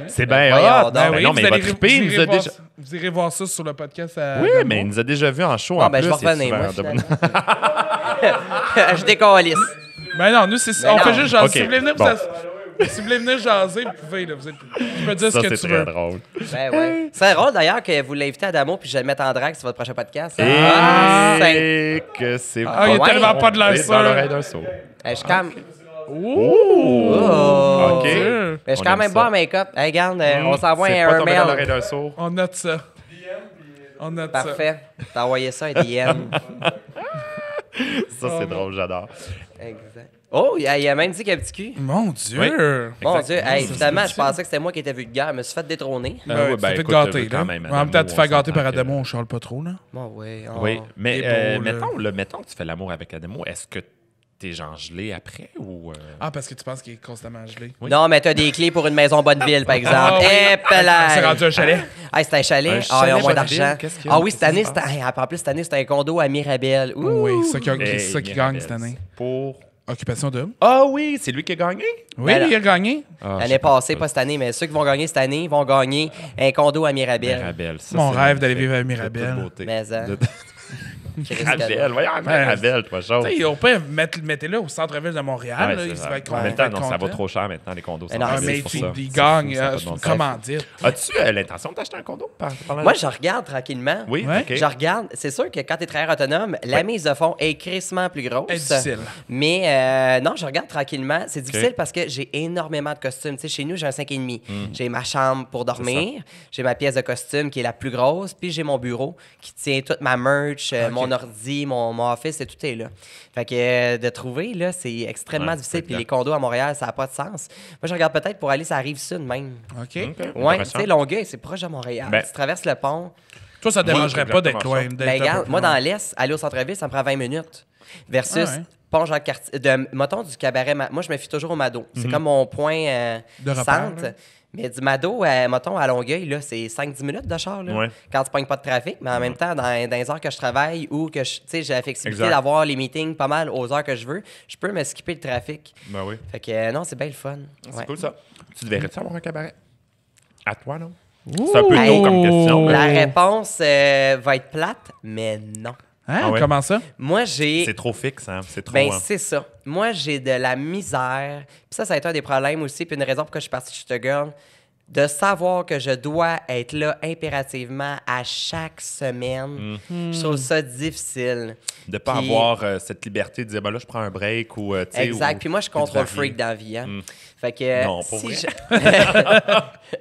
S2: C'est bien
S4: voyons
S2: hot.
S4: donc.
S2: Ben
S3: oui,
S2: non,
S3: vous
S2: mais il va
S3: allez-
S2: triper. Il nous a
S3: voir-
S2: déjà...
S3: Vous irez voir ça sur le podcast à
S2: Oui,
S3: Adamo.
S2: mais il nous a déjà vu en show
S4: Bon,
S2: en
S4: ben,
S2: plus.
S4: je vais revenir,
S2: il est
S4: moi,
S2: souvent-
S4: finalement. Je décalisse.
S3: Ben non, nous, c'est
S4: Ben
S3: on
S4: non.
S3: fait juste jaser.
S2: Ok,
S3: Si vous voulez venir,
S2: bon.
S3: si vous voulez venir jaser, vous pouvez. Là, tu peux dire
S2: Ça,
S3: ce que
S2: c'est
S3: tu
S2: très
S3: veux.
S2: drôle.
S4: Ben ouais. C'est drôle d'ailleurs que vous l'invitez à Damo puis je vais le mettre en drague sur votre prochain podcast.
S2: Et que c'est
S3: Ah, il y a
S4: Ouais.
S3: tellement pas de l'air
S2: C'est dans
S3: sûr.
S2: l'oreille d'un sourd.
S4: Je suis quand même,
S3: Oh!
S2: OK.
S3: Dieu.
S4: mais je suis
S2: On
S4: quand
S2: aime
S4: même
S2: ça.
S4: bon en make-up. Hey, regarde, on s'envoie
S2: C'est
S4: un
S2: pas tombé dans l'oreille
S4: mail.
S2: d'un sourd.
S3: On note ça. On note ça.
S4: Parfait. T'as envoyé ça un DM.
S2: Ça, c'est drôle, j'adore.
S4: Exact. Oh, il a même dit qu'il y a un petit cul.
S3: Mon Dieu!
S2: Oui.
S4: Mon
S2: Exact.
S4: Dieu, hey, finalement, je pensais que c'était moi qui étais vulgaire. Je me suis fait détrôner.
S3: Ben,
S2: ouais,
S3: tu
S2: ben,
S3: t'es fait
S2: écoute,
S3: gâter,
S2: quand
S3: là.
S2: même,
S3: En même temps,
S2: Adamo,
S3: tu fais
S2: on
S3: gâter par
S2: s'entend
S3: Adamo, on charle pas trop, là.
S4: Bon, oui. oh.
S2: Oui, mais
S3: Il est beau,
S2: mettons que tu fais l'amour avec Adamo, est-ce que t'es genre gelé après ou...
S3: Ah, parce que tu penses qu'il est constamment gelé.
S2: Oui.
S4: Non, mais t'as des clés pour une maison Bonneville, par exemple.
S3: Ah oui.
S4: Eh, là!
S3: C'est rendu un chalet.
S4: Ah, c'est un chalet.
S2: Un
S4: Ah, ils
S2: chalet
S4: ont moins
S2: Bonneville,
S4: d'argent.
S2: qu'est-ce qu'il y a?
S4: Ah oui, cette année,
S2: Qu'est-ce qui se
S4: c'était. En plus, cette année, c'était un condo à Mirabel. Ouh.
S3: Oui, c'est ça qui,
S2: Hey,
S3: c'est ça qui
S2: Mirabel,
S3: gagne cette année.
S2: Pour...
S3: Occupation double.
S2: Ah oui, c'est lui qui a gagné?
S3: Oui,
S4: Ben là.
S3: il a gagné.
S2: Ah, je
S4: L'année
S2: sais
S4: passée, pas cette année, mais ceux qui vont gagner cette année vont gagner un condo à Mirabel.
S2: Mirabel. Ça,
S3: Mon
S2: c'est
S3: rêve d'aller
S2: magnifique.
S3: vivre à
S2: C'est
S3: Mirabel.
S2: toute beauté.
S4: Mais, hein.
S2: De-
S4: Chris
S2: Mirabel,
S4: Cadeau.
S2: voyons, Mirabel, trois choses.
S3: Tu sais, on peut mettez-le au centre-ville de Montréal.
S2: Ouais,
S3: là,
S2: c'est
S3: il
S2: ça.
S3: va être
S2: En même
S3: il
S2: temps,
S3: va être
S2: non, ça vaut
S3: content.
S2: trop cher maintenant, les condos.
S4: Mais non,
S3: Ah,
S2: c'est
S3: mais
S2: pour
S3: tu
S2: ça.
S3: il
S2: C'est
S3: gagne
S2: fou, ça a pas de bon sens.
S3: commandite.
S2: As-tu l'intention d'acheter un condo pendant
S4: Moi,
S2: l'année?
S4: je regarde tranquillement.
S2: Oui,
S3: Ouais.
S2: OK.
S4: Je regarde. C'est sûr que quand tu es travailleur autonome, la mise de fonds est crissement plus grosse.
S3: C'est difficile.
S4: Mais non, je regarde tranquillement. C'est difficile parce que j'ai énormément de costumes. Tu sais, chez nous, j'ai un 5,5. J'ai ma chambre pour dormir. J'ai ma pièce de costume qui est la plus grosse. Puis j'ai mon bureau qui tient toute ma merch, mon ordi, mon office, et tout est là. Fait que de trouver, là, c'est extrêmement
S2: Ouais,
S4: difficile.
S2: c'est
S4: Puis
S2: clair.
S4: les condos à Montréal, ça n'a pas de sens. Moi, je regarde peut-être pour aller sur la Rive-Sud même.
S3: OK.
S2: OK,
S4: Ouais, tu
S2: intéressant.
S4: sais, Longueuil, c'est proche de Montréal.
S2: Ben,
S4: tu traverses le pont.
S3: Toi, ça ne
S2: Oui,
S3: dérangerait pas d'être
S2: exactement
S3: loin.
S2: ça.
S3: d'être
S4: Ben,
S3: un peu
S4: regarde,
S3: plus
S4: moi,
S3: loin.
S4: dans l'Est, aller au centre-ville, ça me prend 20 minutes. Versus
S3: Ah ouais.
S4: pont Jacques-Cartier. Mettons du cabaret. Moi, je me fie toujours au Mado. C'est comme mon point
S3: De repère,
S4: centre.
S3: là.
S4: Mais du Mado, mettons, à Longueuil, là, c'est 5-10 minutes de char. Là,
S2: Ouais.
S4: quand tu pognes pas de trafic. Mais en même temps, dans les heures que je travaille ou que tu sais, j'ai la flexibilité
S2: Exact.
S4: d'avoir les meetings pas mal aux heures que je veux, je peux me skipper le trafic.
S2: Ben oui.
S4: Fait que non, c'est bien le fun.
S2: C'est
S4: Ouais.
S2: cool, ça. Tu devrais-tu avoir un cabaret? À toi, non? C'est un peu tôt comme question.
S4: La
S2: mais
S4: réponse va être plate, mais non.
S3: Hein?
S2: Ah ouais.
S3: Comment ça?
S2: C'est
S4: Moi, j'ai.
S2: trop fixe, hein? C'est trop...
S4: Ben,
S2: hein.
S4: c'est ça. Moi, j'ai de la misère. Puis ça a été un des problèmes aussi. Puis une raison pourquoi je suis partie de Shoot a Girl. de savoir que je dois être là impérativement à chaque semaine, je trouve ça difficile.
S2: De ne pas
S4: Puis-
S2: avoir cette liberté de dire, ben là, je prends un break ou, tu sais,
S4: Exact.
S2: ou-
S4: Puis moi, je
S2: ou de
S4: contrôle
S2: varier.
S4: freak dans la vie. Hein? Fait que,
S2: Non, pour vrai.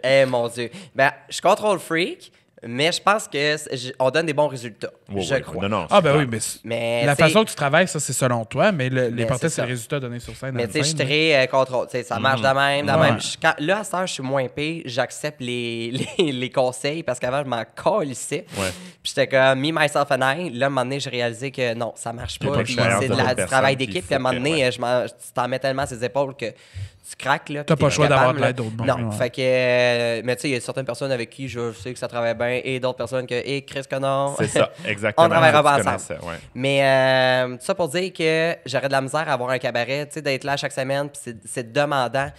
S4: Eh mon Dieu. Ben, je contrôle freak, mais je pense que on donne des bons résultats.
S2: Oui,
S4: je
S2: oui.
S4: crois.
S2: Non, non,
S3: Ah, ben
S2: super.
S3: oui, mais
S4: Mais,
S3: la
S4: tu sais,
S3: façon que tu travailles, ça, c'est selon toi, mais l'important,
S4: c'est
S3: c'est
S4: ça.
S3: le résultat donné sur scène.
S4: Mais
S3: à
S4: tu sais,
S3: la
S4: je suis
S3: fin, là.
S4: très contrôle. Tu sais, ça marche de même, de
S3: Ouais.
S4: même. Là, à cette heure, je suis moins pire. J'accepte les conseils parce qu'avant, je m'en calissais.
S2: Ouais.
S4: Puis j'étais comme me, myself and I. Là, à un moment donné, j'ai réalisé que non, ça marche
S2: Il y a
S4: pas.
S2: pas de
S4: Puis
S2: chance
S4: c'est
S2: de l'autre
S4: du
S2: personne,
S4: travail
S2: puis
S4: d'équipe.
S2: il
S4: Puis à un
S2: faut
S4: moment
S2: que-
S4: donné,
S2: ouais.
S4: tu t'en mets tellement ses épaules que tu craques. Là,
S3: T'as
S4: que
S3: pas le
S4: t'es
S3: choix d'avoir
S4: incapable,
S3: de l'aide
S4: là.
S3: d'autres
S4: Non,
S3: mondes,
S4: fait que... mais tu sais, il y a certaines personnes avec qui je sais que ça travaille bien et d'autres personnes que, Chris, que non.
S2: C'est ça, exactement.
S4: On travaillera
S2: Tu
S4: pas
S2: connais
S4: ensemble.
S2: ça, ouais.
S4: Mais tout ça pour dire que j'aurais de la misère à avoir un cabaret, tu sais, d'être là chaque semaine, puis c'est demandant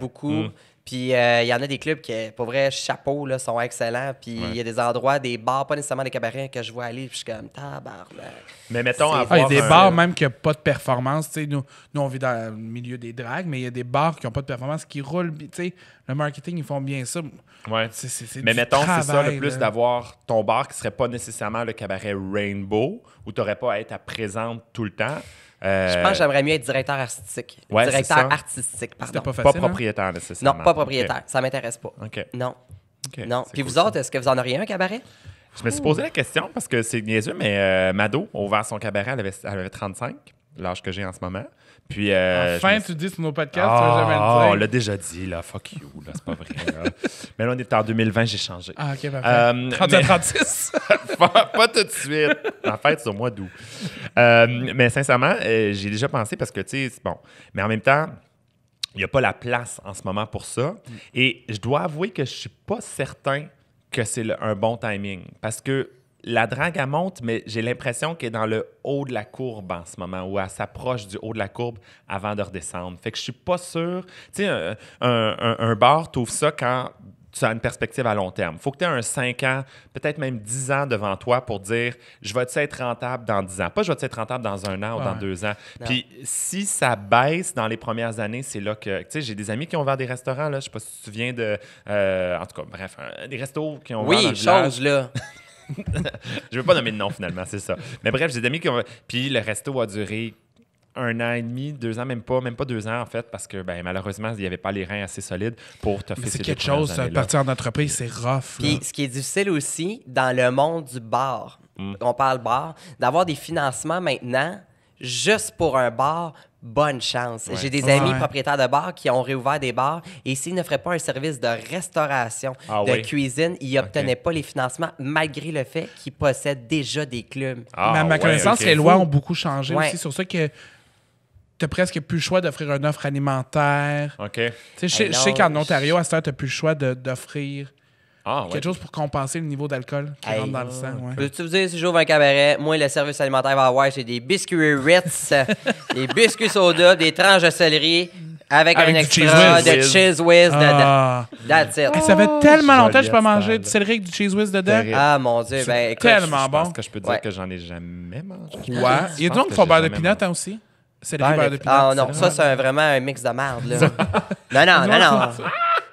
S4: beaucoup. Puis il y en a des clubs qui, pour vrai, chapeau, là, sont excellents. Puis il y a des endroits, des bars, pas nécessairement des cabarets, que je vois aller, puis je suis comme tabarnak.
S2: Mais mettons,
S4: C'est-
S2: avoir
S3: Ah, il y a des
S2: un-
S3: bars même qui n'ont pas de performance. Tu sais, nous, on vit dans le milieu des dragues, mais il y a des bars qui n'ont pas de performance, qui roulent. Tu sais, le marketing, ils font bien ça.
S2: Ouais.
S3: C'est
S2: Mais
S3: du
S2: mettons, c'est ça,
S3: travail,
S2: le plus
S3: là.
S2: d'avoir ton bar qui serait pas nécessairement le cabaret Rainbow, où tu n'aurais pas à être à présente tout le temps.
S4: Je pense que j'aimerais mieux être directeur artistique.
S2: Ouais, c'est
S4: Directeur
S2: ça.
S4: artistique, pardon.
S3: C'était pas
S2: Pas
S3: facile. hein?
S2: propriétaire nécessairement.
S4: Non, pas propriétaire. Ça m'intéresse pas.
S2: OK.
S4: Non.
S2: OK.
S4: Non.
S2: C'est
S4: Puis
S2: cool,
S4: vous
S2: ça.
S4: autres, est-ce que vous en auriez un cabaret?
S2: Je me suis posé la question parce que c'est niaiseux, mais Mado a ouvert son cabaret, elle avait 35, l'âge que j'ai en ce moment. Puis, je
S3: Enfin,
S2: me
S3: tu dis sur nos podcasts, tu vas jamais
S2: on
S3: le dire.
S2: l'a déjà dit, là. Fuck you, là. C'est pas vrai, là. Mais là, on est en 2020, j'ai changé.
S3: Ah, OK, parfait. 30 à 36.
S2: Pas tout de suite. En fait, c'est au mois d'août. Mais sincèrement, j'ai déjà pensé parce que, tu sais, c'est bon. Mais en même temps, il n'y a pas la place en ce moment pour ça. Et je dois avouer que je suis pas certain que c'est un bon timing. Parce que la drague, elle monte, mais j'ai l'impression qu'elle est dans le haut de la courbe en ce moment, ou elle s'approche du haut de la courbe avant de redescendre. Fait que je suis pas sûr. Tu sais, un bar, t'ouvres ça quand tu as une perspective à long terme. Il faut que tu aies un 5 ans, peut-être même 10 ans devant toi pour dire « je vais être rentable dans 10 ans ». Pas « je vais être rentable dans 1 an ou dans
S3: Ouais.
S2: 2 ans ».
S4: Non.
S2: Puis si ça baisse dans les premières années, c'est là que... Tu sais, j'ai des amis qui ont ouvert des restaurants, là. Je sais pas si tu te souviens de... en tout cas, bref, des restos qui ont ouvert dans le
S4: Oui,
S2: village.
S4: chose, là.
S2: Je veux pas nommer de nom, finalement, c'est ça. Mais bref, j'ai des amis qui ont... Puis le resto a duré 1 an et demi, 2 ans, même pas 2 ans, en fait, parce que ben, malheureusement, il n'y avait pas les reins assez solides pour te
S3: Mais
S2: faire
S3: c'est quelque chose, partir en entreprise, c'est rough.
S4: Puis
S3: là.
S4: ce qui est difficile aussi dans le monde du bar, on parle bar, d'avoir des financements maintenant juste pour un bar. Bonne chance.
S2: Ouais.
S4: J'ai des
S3: Ouais.
S4: amis propriétaires de bars qui ont réouvert des bars et s'ils ne feraient pas un service de restauration,
S2: Ah
S4: de
S2: oui?
S4: cuisine, ils n'obtenaient pas les financements malgré le fait qu'ils possèdent déjà des clubs.
S3: Mais à ma connaissance, les lois ont beaucoup changé
S4: Ouais.
S3: aussi sur ça que tu n'as presque plus le choix d'offrir une offre alimentaire.
S2: OK.
S3: Tu sais, je sais-
S4: Hey,
S3: je sais
S4: non,
S3: qu'en Ontario, à cette heure, tu n'as plus le choix d'offrir
S2: Ah, ouais.
S3: quelque chose pour compenser le niveau d'alcool qui
S4: Hey.
S3: rentre dans le sang. Ouais.
S4: Peux-tu vous dire, si j'ouvre un cabaret, moi, le service alimentaire va avoir, c'est des biscuits Ritz, des biscuits soda, des tranches de céleri avec un
S3: Avec du
S4: extra
S3: Cheese
S4: de
S2: Whiz.
S4: Cheese Whiz dedans.
S3: Ah.
S4: That's it.
S3: Hey, ça fait tellement longtemps que je peux
S2: Joliette
S3: manger
S2: salle.
S3: du céleri avec du cheese whiz dedans.
S2: Terrible.
S4: Ah, mon Dieu. Ben, écoute,
S3: tellement
S2: Je pense
S3: bon.
S2: que je peux dire
S4: Ouais.
S2: que j'en ai jamais mangé.
S3: Ouais. Il y a des gens qui font beurre de pinot hein, aussi. Céleri, beurre de pinot.
S4: Ah non, ça, c'est vraiment un mix de merde, là. non.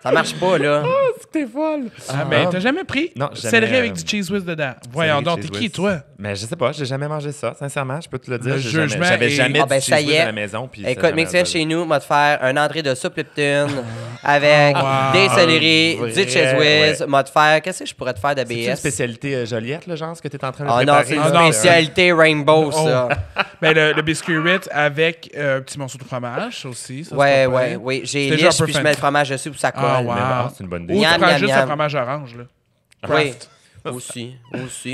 S4: Ça marche pas, là.
S3: T'es folle. Ah, mais t'as jamais pris
S2: Non, jamais,
S3: céleri avec du cheese whiz dedans. Voyons donc, t'es
S2: Cheese
S3: qui,
S2: Whiz.
S3: toi?
S2: Mais je sais pas, j'ai jamais mangé ça, sincèrement, je peux te le dire.
S3: Le
S2: J'ai jamais-
S3: jugement
S2: J'avais
S3: est-
S2: jamais
S4: Ah, ben,
S2: de
S4: ça
S2: cheese
S4: y
S2: whiz
S4: est.
S2: à la maison. Puis ça
S4: Écoute,
S2: jamais
S4: mixer
S2: arrivé.
S4: chez nous, m'a te faire un entrée de soupe Lipton avec
S3: Wow.
S4: des céleri,
S2: Un
S4: du
S2: vrai,
S4: cheese whiz.
S2: ouais.
S4: M'a te faire, qu'est-ce que je pourrais te faire de
S2: C'est une
S4: BS?
S2: spécialité Joliette, le genre, ce que tu es en train de
S4: Ah non,
S2: préparer?
S4: c'est
S2: là?
S4: une
S3: Ah non,
S4: spécialité Rainbow, ça.
S3: Ben, le biscuit Ritz avec un petit morceau de fromage aussi. Ça, c'est
S4: Ouais,
S3: pas
S4: ouais,
S3: pire.
S4: oui. J'ai
S3: C'est déjà un
S4: liche,
S3: peu
S4: puis je
S3: fancy.
S4: mets le fromage dessus pour ça colle.
S3: Ah, wow.
S2: Mais bon, c'est une bonne idée.
S3: Ou tu
S4: Miam,
S3: prends
S4: miam,
S3: juste
S4: miam.
S3: le fromage orange, là.
S4: Oui.
S3: Kraft.
S4: Aussi.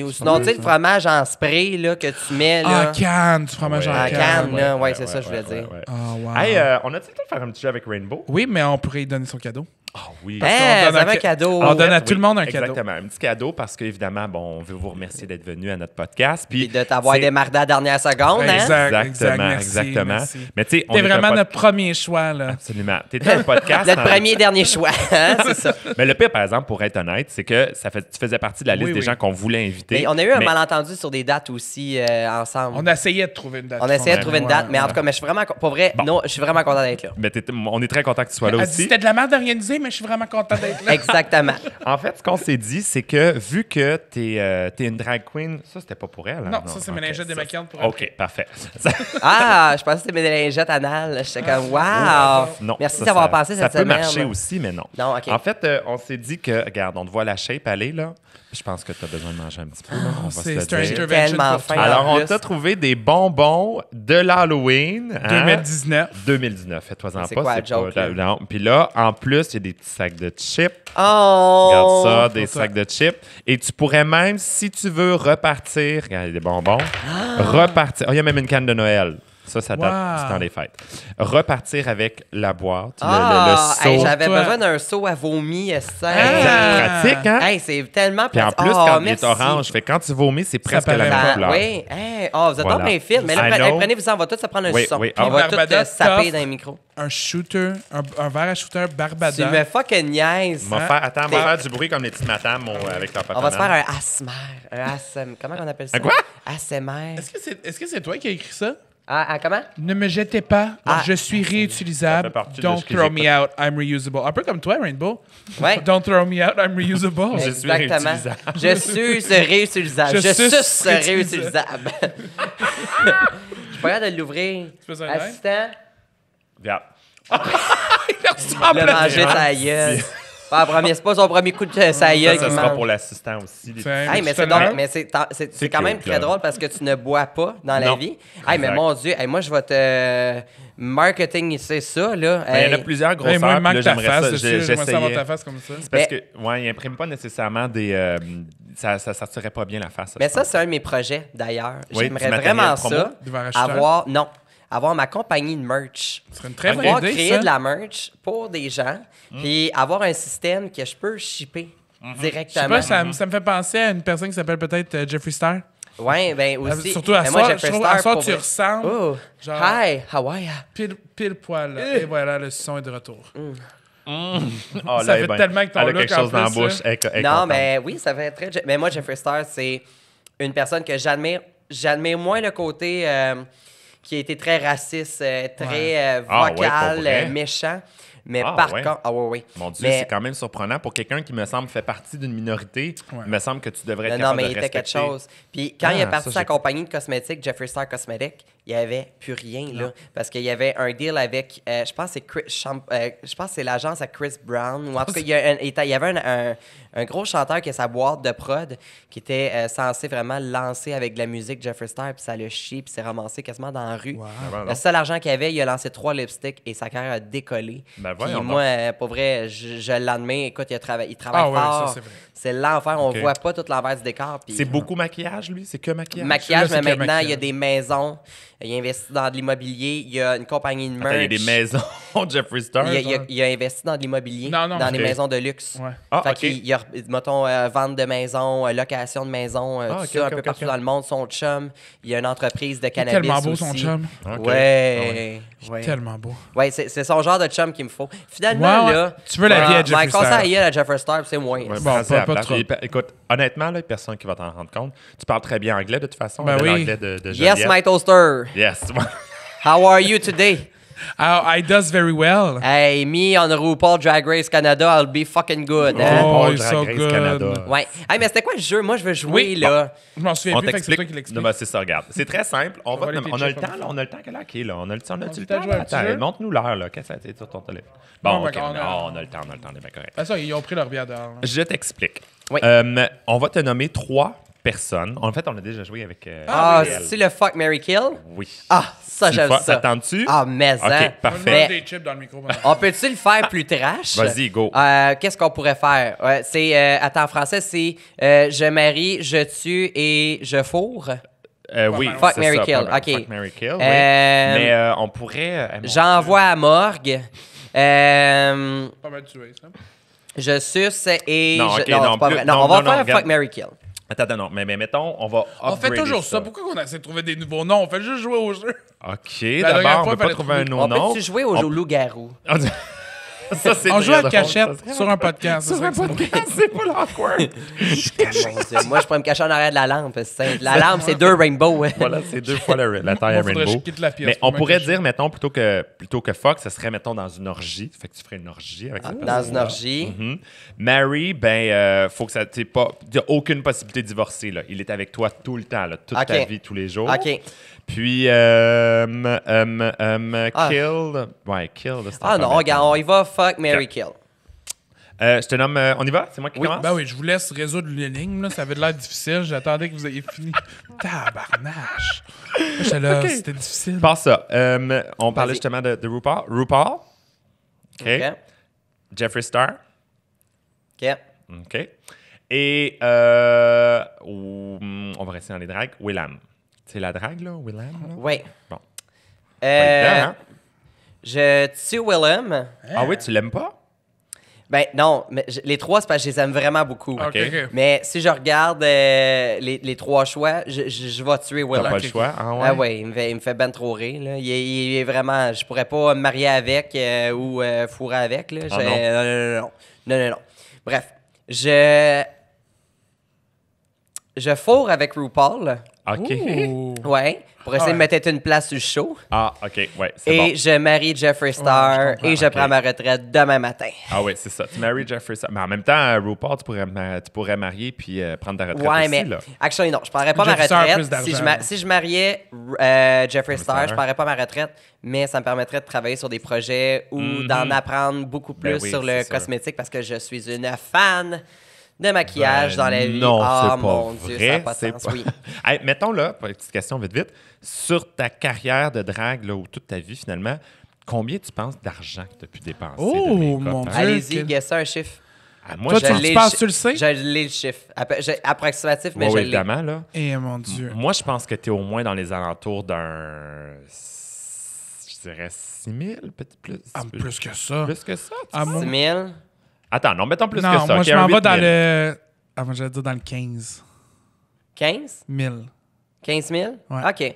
S4: Ou sinon, tu sais, le fromage en spray là, que tu mets,
S3: Ah,
S4: là.
S3: canne, du fromage
S2: Ouais.
S3: en
S4: En
S3: canne.
S4: canne, là. Ouais, c'est ça, je voulais dire.
S3: Ah, wow.
S2: Hey, on a-tu le temps de faire un petit jeu avec Rainbow?
S3: Oui, mais on pourrait lui donner son cadeau.
S2: Ah oui.
S3: qu'on
S4: Hein,
S3: donne
S4: vous avez
S3: un
S4: un cadeau.
S3: On donne à
S2: Oui,
S3: tout le monde un cadeau.
S2: Exactement, un petit cadeau parce qu'évidemment, bon, on veut vous remercier d'être venu à notre podcast.
S4: Puis
S2: Puis
S4: de t'avoir
S2: c'est-
S4: démarré à la dernière seconde, hein?
S3: Exact, merci,
S2: exactement.
S3: merci.
S2: Mais tu sais, on
S3: T'es
S2: est un
S3: vraiment
S2: pod-
S3: notre premier choix, là.
S2: Absolument. T'étais un podcast.
S4: Notre
S2: en-
S4: premier et dernier choix, hein? C'est ça.
S2: Mais le pire, par exemple, pour être honnête, c'est que tu faisais partie de la liste
S3: Oui,
S2: des
S3: oui.
S2: gens qu'on voulait inviter.
S4: Mais on a eu un
S2: Mais-
S4: malentendu sur des dates aussi ensemble.
S3: On essayait de trouver une date.
S4: On a essayé de trouver une date, mais en
S3: Ouais.
S4: tout cas, mais je suis vraiment, pour vrai, non, je suis vraiment content d'être là.
S2: Mais on est très content que tu sois là
S3: Elle dit
S2: aussi.
S3: c'était de la merde organisée, mais je suis vraiment content d'être là.
S4: Exactement.
S2: En fait, ce qu'on s'est dit, c'est que vu que t'es une drag queen, ça, c'était pas pour elle. Hein?
S3: Non, ça, c'est mes
S2: ok,
S3: lingettes
S2: ça,
S3: démaquillantes pour
S2: OK, parfait.
S4: Ah, je pensais que c'était mes lingettes anales. J'étais comme, wow!
S2: Non,
S4: Merci
S2: ça,
S4: d'avoir
S2: ça-
S4: pensé cette semaine.
S2: Ça peut marcher aussi, mais non.
S4: Non, OK.
S2: En fait, on s'est dit que, regarde, on te voit la shape aller, là. Je pense que tu as besoin de manger un petit peu. Là. On va se
S3: C'est
S2: le
S3: un
S2: dire.
S3: intervention
S4: Tellement
S3: pour
S4: fin.
S3: toi.
S2: Alors, on
S4: plus.
S2: t'a trouvé des bonbons de l'Halloween. hein?
S3: 2019.
S2: 2019, fais-toi-en
S4: C'est
S2: pas.
S4: quoi la joke,
S2: pas,
S4: là?
S2: non. Puis là, en plus, il y a des petits sacs de chips.
S4: Oh!
S2: Regarde ça, des
S3: pour toi.
S2: sacs de chips. Et tu pourrais même, si tu veux, repartir. Regarde, il y a des bonbons. Repartir. Oh, il y a même une canne de Noël. Ça date
S3: Wow.
S2: du temps des fêtes. Repartir avec la boîte,
S4: Ah,
S2: le
S4: hey,
S2: seau.
S4: j'avais
S3: Toi.
S4: besoin d'un seau à vomi, ça.
S2: C'est pratique, hein?
S4: Hey, c'est tellement
S2: Puis en
S4: pratique.
S2: plus,
S4: Oh,
S2: quand il est
S4: merci.
S2: orange, fait que quand tu vomis, c'est presque la
S3: paraît
S2: même
S3: pas.
S2: couleur.
S4: Oui. Hey, oh, vous êtes
S2: Voilà.
S4: donc bien fit. Mais là,
S2: I know.
S4: prenez-vous-en, on va tous se prendre un
S2: Oui,
S4: son.
S2: oui.
S4: Puis on va tous
S3: Barbada,
S4: saper
S3: tough.
S4: dans les micros.
S3: Un shooter, un verre à shooter Barbada.
S4: Tu me fucking niaises.
S2: On va faire du bruit comme les petites madames avec leur
S4: On va se faire
S2: partenaire.
S4: un ASMR. Un ASM. Comment on appelle ça?
S2: Un quoi?
S4: ASMR.
S3: Est-ce que c'est toi qui as écrit ça?
S4: Comment?
S3: Ne me jetez pas,
S4: Ah.
S3: je suis
S2: Ça
S3: réutilisable.
S2: fait partie de
S3: Don't
S2: ce que
S3: throw me
S2: j'écoute.
S3: out, I'm reusable. Un peu comme toi, Rainbow.
S4: Ouais.
S3: Don't throw me out, I'm reusable.
S2: Je suis
S4: Exactement.
S2: réutilisable.
S4: Je suis réutilisable.
S3: Je
S4: Je
S3: suce
S4: suce réutilisable. Je suis pas capable de l'ouvrir.
S3: fais ça de même?
S4: Assistant,
S2: Regarde.
S4: le manger sa gueule. C'est pas son premier coup de sa gueule
S2: Ça
S4: qui
S2: sera
S4: mange.
S2: pour l'assistant aussi. des
S3: Tiens.
S4: Hey, mais
S3: Je
S4: c'est
S3: te
S4: donc-
S3: le-
S4: mais c'est quand
S2: cute,
S4: même très
S2: là.
S4: drôle parce que tu ne bois pas dans la
S2: Non.
S4: vie. Hey, mais
S2: Exact.
S4: mon Dieu, hey, moi, je vais te marketing, c'est ça, là.
S2: Ben, il y en a
S4: Hey.
S2: plusieurs
S3: Hey,
S2: grosseurs.
S3: moi, il
S2: puis
S3: manque
S2: là,
S3: ta
S2: j'aimerais
S3: face
S2: ça.
S3: dessus. J'aimerais ça avoir
S2: J'essayais.
S3: ta face comme ça.
S2: Parce
S4: Mais-
S2: que, ouais, il imprime pas nécessairement des. Ça sortirait pas bien la face.
S4: Mais
S2: je
S4: ça,
S2: pense.
S4: c'est un de mes projets, d'ailleurs.
S2: Oui,
S4: J'aimerais
S2: du matériel
S4: vraiment
S2: promo.
S4: ça,
S3: Du verre à shooter.
S4: avoir ma compagnie de merch.
S3: Ce serait une très
S4: Avoir
S3: bonne idée,
S4: créé
S3: ça.
S4: de la merch pour des gens, puis avoir un système que je peux shipper
S3: Je sais
S4: directement.
S3: pas, ça me fait penser à une personne qui s'appelle peut-être Jeffree Star.
S4: Ouais, ben aussi.
S3: Surtout à
S4: Mais
S3: soir,
S4: Jeffree
S3: je trouve,
S4: Star,
S3: à soir,
S4: pour
S3: tu
S4: vrai.
S3: ressembles.
S4: Oh,
S3: Genre-
S4: hi, how are ya?
S3: Pile poil. là. Et voilà, le son est de retour.
S2: Oh,
S3: Ça
S2: là,
S3: fait
S2: eh ben,
S3: tellement que ton
S2: elle a
S3: look,
S2: quelque
S3: en
S2: chose dans la
S3: plus,
S2: bouche.
S3: là.
S2: Elle est
S4: Non,
S2: contente.
S4: mais oui, ça fait très. Mais moi, Jeffree Star, c'est une personne que j'admire. J'admire moins le côté qui a été très raciste, très
S2: Ah ouais,
S4: vocal,
S2: pour vrai?
S4: méchant. Mais
S2: Ah
S4: par
S2: ouais.
S4: contre, ah oui, oui.
S2: Mon Dieu,
S4: Mais-
S2: c'est quand même surprenant pour quelqu'un qui me semble fait partie d'une minorité.
S3: Ouais.
S2: Il me semble que tu devrais être
S4: Non,
S2: capable
S4: mais
S2: de
S4: il était
S2: respecter.
S4: quelque chose. Puis quand il est
S2: Ah,
S4: parti
S2: ça,
S4: sa
S2: j'ai-
S4: compagnie de cosmétiques, Jeffree Star Cosmetics, il n'y avait plus rien, là. Parce qu'il y avait un deal avec, je pense que c'est je pense que c'est l'agence à Chris Brown. Ou en tout cas, il y avait un gros chanteur qui a sa boîte de prod qui était censé vraiment lancer avec de la musique Jeffree Star, puis ça l'a chié, puis s'est ramassé quasiment dans la rue.
S2: Ben
S4: Le
S2: non.
S4: seul argent qu'il avait, il a lancé 3 lipsticks et sa carrière a décollé.
S2: Ben
S4: Puis
S2: voyons
S4: moi, pour vrai, je l'admets. Écoute, il travaille
S3: Ah ouais,
S4: fort.
S3: ça, c'est vrai.
S4: C'est l'enfer. On
S2: Ok.
S4: voit pas tout l'envers du décor. puis-
S2: C'est beaucoup maquillage, lui? C'est que maquillage?
S4: Maquillage,
S3: Là, c'est
S4: mais
S3: que
S4: maintenant, il y a
S3: maquillage.
S4: des maisons. Il a investi dans de l'immobilier. Il y a une compagnie de merch.
S2: Attends, il y a des maisons Jeffree Star.
S4: Il a investi dans de l'immobilier,
S3: Non, non,
S4: dans des
S2: ok.
S4: maisons de luxe.
S3: Ouais.
S2: Ah,
S4: Fait
S2: OK.
S4: qu'il y a, mettons, vente de maisons, location de maisons,
S2: Ah,
S4: tout
S2: ok,
S4: ça, un
S2: ok,
S4: peu
S2: ok,
S4: partout
S2: ok.
S4: dans le monde. Son chum, il y a une entreprise de
S3: Il est
S4: cannabis
S3: tellement beau,
S4: aussi.
S3: son chum.
S2: Ok.
S4: Ouais.
S3: Il est
S4: Ouais.
S3: tellement beau.
S4: Ouais, c'est son genre de chum qu'il me faut. Finalement,
S3: Ouais, ouais.
S4: là...
S3: Tu veux la vie à Jeffree
S4: Ben,
S3: Star.
S4: conseil à Yale à Jeffree Star, c'est moins.
S2: Ouais,
S3: Bon,
S2: français à
S3: pas
S2: la
S3: trop.
S2: place. Écoute, honnêtement, là, il y a personne qui va t'en rendre compte. Tu parles très bien anglais, de toute façon.
S3: Ben oui.
S2: L'anglais de
S4: Yes,
S2: Joliette.
S4: my toaster.
S2: Yes.
S4: How are you today?
S3: I does very well.
S4: Hey, me on RuPaul Drag Race Canada, I'll be fucking good. Hein?
S3: Oh,
S2: Paul
S3: he's
S2: Drag
S3: so
S2: Race
S3: good.
S2: Canada.
S4: Ouais. Hey, mais c'était quoi le jeu? Moi, je veux jouer,
S3: Oui.
S4: là.
S3: Je m'en souviens
S2: On
S3: plus, fait que c'est toi qui
S2: t'explique.
S3: l'explique.
S2: Non, ben, c'est ça, regarde. C'est très simple. On
S3: va
S2: va
S3: aller
S2: on a le
S3: tes
S2: temps,
S3: chips,
S2: là. On a le temps quelle heure qui est là. On a le temps,
S3: peut
S2: le
S3: peut-être
S2: temps.
S3: jouer à un petit
S2: Attends,
S3: jeu?
S2: montre-nous l'heure, là. Qu'est-ce que c'est sur ton téléphone?
S3: Non,
S2: Bon,
S3: mais
S2: OK.
S3: on a-
S2: Non, on a le temps, on est bien correct.
S3: De toute façon, ils ont pris leur bière dehors. là.
S2: Je t'explique.
S4: Oui.
S2: On va te nommer 3 personnes. En fait, on a déjà joué avec.
S4: Ah,
S2: Gabrielle.
S4: c'est le fuck, Mary Kill?
S2: Oui.
S4: Ah, ça,
S2: Tu
S4: j'aime
S2: le fais-
S4: ça.
S2: T'attends-tu?
S4: Ah, mais
S2: OK,
S4: hein.
S3: On va
S2: parfait.
S3: manger
S4: Mais-
S3: des chips dans le micro. maintenant.
S4: On peut-tu le faire plus trash?
S2: Vas-y, go.
S4: Qu'est-ce qu'on pourrait faire? C'est, attends, en français, c'est je marie, je tue et je fourre.
S2: Oui,
S3: Fuck,
S2: c'est
S4: marry,
S2: ça,
S4: kill.
S2: pas-
S4: OK.
S2: Fuck, marry, kill, oui.
S4: Euh,
S2: Mais on pourrait... mon
S4: J'envoie à morgue.
S3: Pas mal tué, ça.
S4: Je suce et
S2: Non,
S4: je...
S2: ok,
S4: non,
S2: non,
S4: c'est pas
S2: plus-
S4: vrai. Non,
S2: non,
S4: on va
S2: non,
S4: faire
S2: regarde.
S4: fuck, marry, kill.
S2: Attends, non, mais mettons, on va
S3: On fait
S2: upgrader
S3: toujours ça.
S2: ça.
S3: Pourquoi on essaie de trouver des nouveaux noms? On fait juste jouer au jeu.
S2: OK,
S3: dernière
S2: d'abord,
S3: fois,
S2: on peut pas
S3: fallait
S2: trouver un
S3: trouver-
S2: nom.
S4: On
S2: non.
S4: peut-tu jouer au loup-garou?
S2: Ça, c'est
S3: On joue
S2: très
S3: à
S2: drôle,
S3: cachette
S2: ça.
S3: sur un podcast.
S2: Sur un podcast, c'est pas l'awkward.
S4: Mon Dieu, moi, je pourrais me cacher en arrière de la lampe. La lampe, c'est 2 rainbows.
S2: Voilà, c'est 2 fois la taille à
S3: Moi, faudrait que je
S2: Rainbow.
S3: quitte la pièce
S2: Mais
S3: pour
S2: on
S3: me
S2: pourrait
S3: cacher.
S2: dire, mettons, plutôt que fuck, ce serait, mettons, dans une orgie. Fait que tu ferais une orgie avec cette
S4: Dans
S2: personne.
S4: une orgie.
S2: Mary, ben, faut que ça. T'es pas. Il n'y a aucune possibilité de divorcer, là. Il est avec toi tout le temps, là, toute
S4: Ok.
S2: ta vie, tous les jours.
S4: OK.
S2: Puis, kill. Ouais, kill. là, c'est
S4: Ah
S2: encore
S4: non,
S2: maintenant.
S4: regarde, on y va. Fuck, Mary
S2: Ok.
S4: kill.
S2: Je te nomme. On y va? C'est moi qui commence?
S3: Ben oui, je vous laisse résoudre l'énigme. Là. Ça avait l'air difficile. J'attendais que vous ayez fini. Tabarnache. J'étais là, c'était difficile.
S2: Passe ça. On parlait
S4: Vas-y.
S2: justement de RuPaul. RuPaul. OK.
S4: OK.
S2: Jeffree Star.
S4: OK.
S2: OK. Et on va rester dans les dragues. Willam. C'est la drague, là? Willam? là?
S4: Oui.
S2: Bon.
S4: Euh,
S2: Pas évident, hein?
S4: Je tue Willem.
S2: Ah oui, tu l'aimes pas?
S4: Ben non, mais les trois, c'est parce que je les aime vraiment beaucoup.
S3: OK.
S4: Mais si je regarde les trois choix, je vais tuer
S2: T'as
S4: Willem.
S2: pas le choix? Ah ouais?
S4: Ah ouais, il me fait ben trop rire. Là. Il est vraiment... Je pourrais pas me marier avec ou fourrer avec. Là.
S2: Ah non.
S4: Non. Bref, je fourre avec RuPaul.
S2: OK.
S3: Ouh.
S4: Ouais, pour essayer de me mettre une place sur le show.
S2: Ah, OK. Ouais, c'est
S4: Et
S2: bon.
S4: je marie Jeffree Star
S3: Ouais, je comprends.
S4: et je
S2: Ok.
S4: prends ma retraite demain matin.
S2: Ah oui, c'est ça. Tu maries Jeffree Star. Mais en même temps, RuPaul, tu pourrais marier puis prendre ta retraite
S4: Ouais,
S2: aussi,
S4: mais
S2: là.
S4: actually, non, je prendrais pas ma
S3: Jeffree Star a
S4: retraite.
S3: plus d'argent.
S4: Si je mariais Jeffree Star,
S2: Star.
S4: je prendrais pas ma retraite, mais ça me permettrait de travailler sur des projets ou d'en apprendre beaucoup plus
S2: Ben oui,
S4: sur le
S2: c'est sûr.
S4: cosmétique parce que je suis une fan de maquillage
S2: Ben
S4: dans la vie.
S2: non,
S4: Ah,
S2: c'est pas
S4: mon Dieu, ça n'a pas de
S2: c'est
S4: sens.
S2: pas-
S4: Oui.
S2: Hey, mettons là, pour une petite question vite, sur ta carrière de drague là, ou toute ta vie finalement, combien tu penses d'argent que tu as pu dépenser
S3: Oh,
S2: de make-up,
S3: mon
S2: hein?
S3: Dieu.
S4: Allez-y,
S3: quel-
S4: guessez un chiffre.
S2: Ah, moi,
S3: Toi,
S2: je-
S3: tu
S4: l'ai,
S3: penses,
S4: je-
S3: tu le sais?
S4: Je l'ai le chiffre. Approximatif, mais
S2: Ouais,
S4: je
S2: ouais,
S4: l'ai.
S2: évidemment là.
S3: Eh, mon Dieu.
S2: Moi, je pense que tu es au moins dans les alentours d'un, je dirais 6 000, peut-être plus.
S3: Ah, plus que ça.
S2: Plus que ça.
S3: Ah, moi-
S4: 6 000.
S2: Attends, non, mettons plus
S3: non,
S2: que ça.
S3: moi,
S2: OK,
S3: je
S2: un
S3: m'en vais
S2: 8
S3: dans
S2: 000.
S3: le... Ah, moi, j'allais dire dans le 15
S4: 15?
S3: 000.
S4: 15 000?
S3: Ouais.
S4: OK.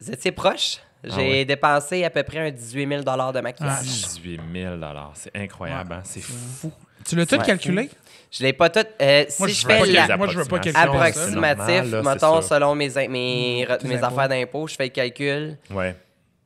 S4: Vous étiez proche. J'ai
S2: ouais.
S4: dépensé à peu près un 18 000 de maquillage.
S2: 18 000 c'est incroyable, hein? C'est fou.
S3: Tu l'as tout
S4: Ouais.
S3: calculé?
S4: Je l'ai pas tout. Si
S3: Moi,
S4: je
S3: je veux
S4: fais
S3: pas
S4: la-
S3: qu'il- moi, je veux pas quelque
S2: approximations,
S3: chose,
S2: c'est
S4: approximatif,
S2: normal, là,
S4: mettons,
S2: c'est ça.
S4: selon mes
S3: impôts.
S4: affaires d'impôt, je fais le calcul.
S2: Ouais.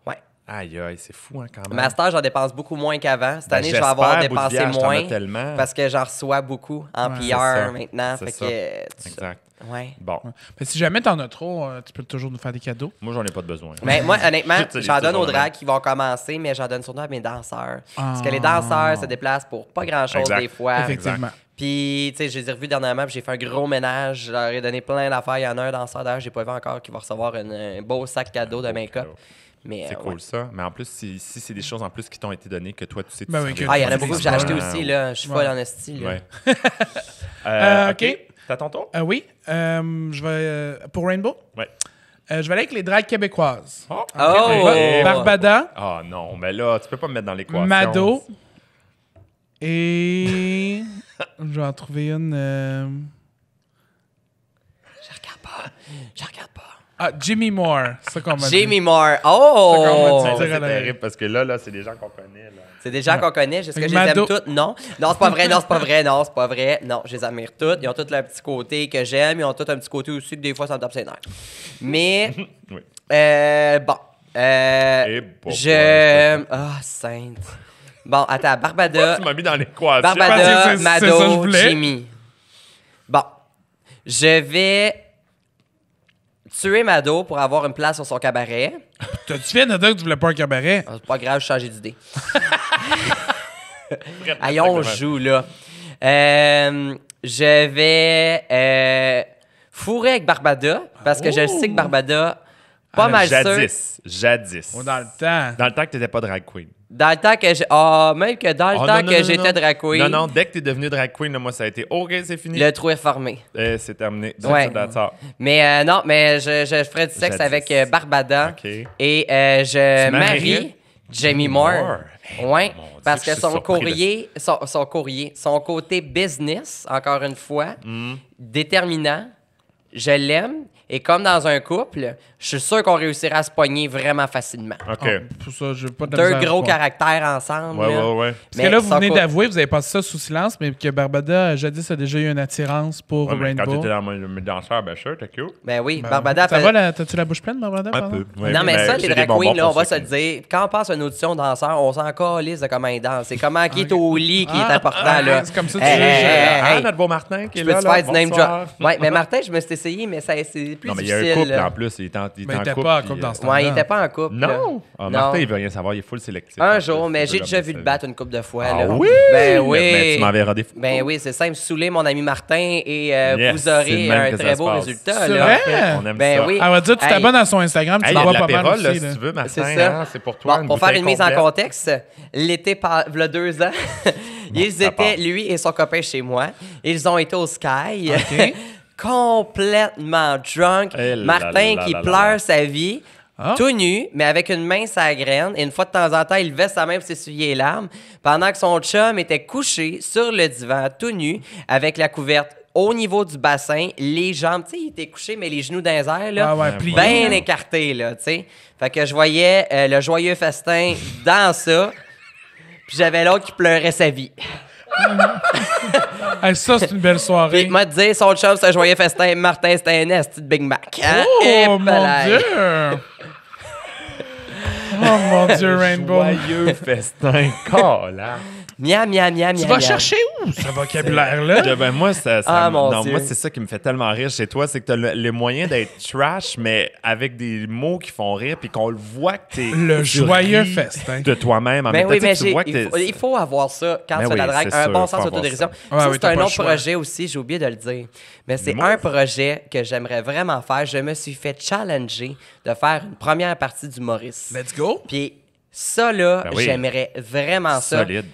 S4: Ouais.
S2: Aïe, aïe, c'est fou, hein, quand même.
S4: Master, j'en dépense beaucoup moins qu'avant. Cette
S2: Ben,
S4: année, je vais avoir
S2: j'espère, bout de
S4: dépensé
S2: vierge, t'en as
S4: moins
S2: tellement.
S4: parce que j'en reçois beaucoup en
S3: Ouais.
S2: C'est
S4: PR
S2: ça.
S4: maintenant.
S2: C'est
S4: Fait
S2: ça.
S4: que,
S2: Exact.
S4: ouais.
S2: Bon,
S3: Mais si jamais t'en as trop, tu peux toujours nous faire des cadeaux.
S2: moi, j'en ai pas de besoin.
S4: Mais moi, honnêtement,
S2: Tu utilises
S4: j'en donne
S2: toujours
S4: aux
S2: le même.
S4: drags qui vont commencer, mais j'en donne surtout à mes danseurs. Parce que les
S3: Ah.
S4: danseurs se déplacent pour pas grand-chose
S2: Exact.
S4: des fois.
S3: Effectivement.
S4: Puis, tu sais, je les ai revus dernièrement, puis j'ai fait un gros ménage. Je leur ai donné plein d'affaires. Il y en a un danseur d'ailleurs, j'ai pas vu encore, qui va recevoir un beau sac cadeau de make-up.
S2: cadeau.
S4: Mais,
S2: C'est
S4: ouais.
S2: cool, ça. Mais en plus, si c'est des choses en plus qui t'ont été données, que toi, tu sais... tu
S3: Ben oui,
S2: savais
S3: que-
S4: Ah, il y en a
S3: C'est
S4: beaucoup que
S3: des
S4: j'ai acheté
S3: spoilers.
S4: aussi, là. Je suis folle en esti, là.
S2: Ouais.
S3: OK.
S2: T'as ton tour?
S3: Oui. Je vais... pour Rainbow,
S2: Ouais.
S3: je vais aller avec les dragues québécoises.
S2: Oh!
S4: Oh!
S3: Barbada,
S2: Ah non, mais là, tu peux pas me mettre dans l'équation.
S3: Mado et... je vais en trouver une...
S4: Je regarde pas.
S3: Ah, Jimmy Moore. C'est ça qu'on m'a dit.
S4: Jamie Moore.
S3: qu'on
S4: Oh!
S3: m'a
S2: Ça,
S3: dit.
S2: c'est terrible parce que là, c'est des gens qu'on connaît. Là.
S4: C'est des gens qu'on connaît. Est-ce que
S3: Fait
S4: je
S3: que
S4: les aime
S3: Mado-
S4: toutes? Non. Non, c'est pas vrai. Non, c'est pas vrai. Non, c'est pas vrai. Non, je les admire toutes. Ils ont tous leur petit côté que j'aime. Ils ont tous un petit côté aussi que des fois, ça me tape ses nerfs. Mais,
S2: Oui.
S4: bon.
S2: Et bon,
S4: Je... Ah, sainte. Bon, attends. Barbada.
S2: Tu m'as mis dans l'équation.
S3: Parce
S4: Barbada,
S3: que c'est ça que je
S4: Mado,
S3: voulais.
S4: Jimmy. Bon. Je vais tuer Mado pour avoir une place sur son cabaret.
S3: T'as-tu fait de dire que tu voulais pas un cabaret?
S4: Ah, c'est pas grave, je changé d'idée.
S2: Vraiment,
S4: Allez, on
S2: exactement.
S4: joue, là. Je vais fourrer avec Barbada, parce que je sais que Barbada, pas mal sûr.
S2: Jadis.
S3: Oh, dans le temps.
S2: Dans le temps que t'étais pas drag queen.
S4: Dans le temps que j'ai... Ah, même que dans le
S2: Oh,
S4: temps
S2: non, non,
S4: que
S2: non,
S4: j'étais
S2: non.
S4: drag queen,
S2: Non, non, dès que t'es devenue drag queen, là, moi, ça a été OK, c'est fini.
S4: le trou est formé.
S2: C'est terminé.
S4: Ouais.
S2: That's all.
S4: Mais non, mais je ferai du sexe
S2: Jadis.
S4: avec Barbada.
S2: OK.
S4: Et je
S2: Tu marierais
S4: marie Jamie Moore. Ouais,
S2: mon Dieu,
S4: parce
S2: que
S4: que
S2: je suis
S4: son
S2: surpris
S4: son côté business, encore une fois, déterminant je l'aime. Et comme dans un couple, je suis sûr qu'on réussira à se pogner vraiment facilement.
S2: OK.
S3: Ah, pour ça, je veux pas de
S4: Deux
S3: misère à
S4: gros
S3: croire.
S4: caractères ensemble.
S2: Ouais,
S4: là.
S2: ouais.
S3: Parce que là, vous
S4: sans
S3: venez
S4: couple-
S3: d'avouer, vous avez passé ça sous silence, mais que Barbada, jadis, a déjà eu une attirance pour
S2: Ouais, mais quand
S3: Rainbow.
S2: t'étais dans mes danseurs, bien sûr, t'es cute.
S4: Ben oui,
S3: Ben,
S4: Barbada
S3: ça
S4: fait...
S3: va, t'as-tu la bouche pleine, Barbada?
S2: Un
S3: pardon?
S2: peu. Ouais,
S4: Non, mais ça, les
S2: j'ai des
S4: drag
S2: bonbons
S4: queens, là, on
S2: pour
S4: va
S2: ceux
S4: se
S2: qui-
S4: le dire, quand on passe à une audition danseur, on s'en calisse de comment ils dansent. C'est comment qui est au lit qui est
S3: Ah,
S4: important,
S3: ah,
S4: là.
S3: c'est comme ça que
S4: Hey,
S3: tu
S4: hey,
S3: juges.
S4: hey,
S2: Ah,
S4: hey.
S2: notre beau Martin qui est
S4: Je
S2: là.
S4: peux te
S2: là.
S4: faire du name
S2: Bonsoir.
S4: drop. Ouais, mais Martin, je me suis essayé, mais c'est plus
S2: Non, mais il y a
S4: difficile.
S2: un couple
S4: là.
S2: en plus. Il est en
S3: Mais il
S2: couple.
S3: était pas en
S2: puis,
S3: couple dans ce
S4: Ouais, il
S3: temps-là.
S4: était pas en couple. là.
S2: Non! Ah,
S4: Non.
S2: Martin, il veut rien savoir. Il est full sélectif.
S4: Un
S2: en
S4: jour,
S2: plus.
S4: mais
S2: Il
S4: j'ai
S2: veut
S4: déjà
S2: l'homme
S4: vu le
S2: de
S4: battre une couple de fois.
S2: Ah
S4: là.
S2: oui?
S4: Ben oui.
S2: Mais tu m'enverras des photos.
S4: Ben oui, c'est simple. Saouler mon ami Martin et
S2: Yes,
S4: vous
S2: c'est
S4: aurez
S2: le même
S4: un
S2: que
S4: très
S2: ça se
S4: beau
S2: passe.
S4: résultat.
S3: C'est
S4: là.
S3: vrai?
S2: On aime
S4: Ben
S2: ça.
S4: oui.
S3: Elle va dire, tu
S4: Hey.
S3: t'abonnes à son Instagram, tu
S2: Hey, il
S3: le
S2: y a
S3: vois
S2: de
S3: pas mal
S2: l'apérole,
S3: aussi.
S2: là,
S3: là.
S2: si tu veux, Martin.
S4: C'est ça.
S2: hein, c'est pour toi.
S4: Bon,
S2: une
S4: pour faire
S2: bouteille
S4: une mise en
S2: complète.
S4: contexte, l'été, il y a 2 ans, ils
S2: ça part.
S4: étaient, lui et son copain, chez moi. Ils ont été au Sky,
S3: OK.
S4: complètement drunk.
S2: Eh là
S4: Martin
S2: là
S4: qui
S2: là là
S4: pleure
S2: là.
S4: sa vie.
S3: Ah.
S4: Tout nu, mais avec une main sur la graine. Et une fois de temps en temps, il levait sa main pour s'essuyer les larmes. Pendant que son chum était couché sur le divan, tout nu, avec la couverte au niveau du bassin, les jambes, tu sais, il était couché, mais les genoux dans les airs, là,
S3: Ah ouais, plié.
S4: bien écartés, là, tu sais. Fait que je voyais le joyeux festin dans ça, puis j'avais l'autre qui pleurait sa vie.
S3: Hey, ça, c'est une belle
S4: Puis,
S3: soirée.
S4: moi, te dire, son chum, c'est un joyeux festin, Martin, c'était un esti de Big Mac. Hein? Et
S3: Oh, mon
S4: palais.
S3: Dieu! Oh, mon Dieu, Rainbow.
S2: Joyeux festin. Cala.
S4: Miam, miam, miam,
S3: Tu
S4: miam,
S3: vas
S4: miam.
S3: chercher où, ce vocabulaire-là?
S2: Ben, moi, ça
S4: Ah,
S2: me-
S4: mon
S2: non,
S4: Dieu.
S2: moi, c'est ça qui me fait tellement rire chez toi, c'est que tu as le moyen d'être trash, mais avec des mots qui font rire, puis qu'on le voit que t'es.
S3: Le
S2: tu
S3: joyeux
S2: ris
S3: festin.
S2: de toi-même. En
S4: Mais
S2: même
S4: oui,
S2: temps,
S4: mais
S2: tu vois que t'es-
S4: il faut avoir ça quand
S2: Ben
S4: tu fais de la
S2: oui,
S4: drague.
S2: c'est
S4: Un
S2: sûr,
S4: bon
S2: faut
S4: sens
S2: avoir
S4: d'autodérision.
S2: ça.
S3: Ouais,
S4: Ça,
S3: oui,
S4: c'est
S3: t'as
S4: un
S3: pas le
S4: autre
S3: choix.
S4: projet aussi, j'ai oublié de le dire. Mais c'est
S2: Dis-moi.
S4: un projet que j'aimerais vraiment faire. Je me suis fait challenger de faire une première partie d'humoriste.
S3: Let's go.
S4: Puis ça, là,
S2: Ben oui.
S4: j'aimerais vraiment ça.
S2: Solide.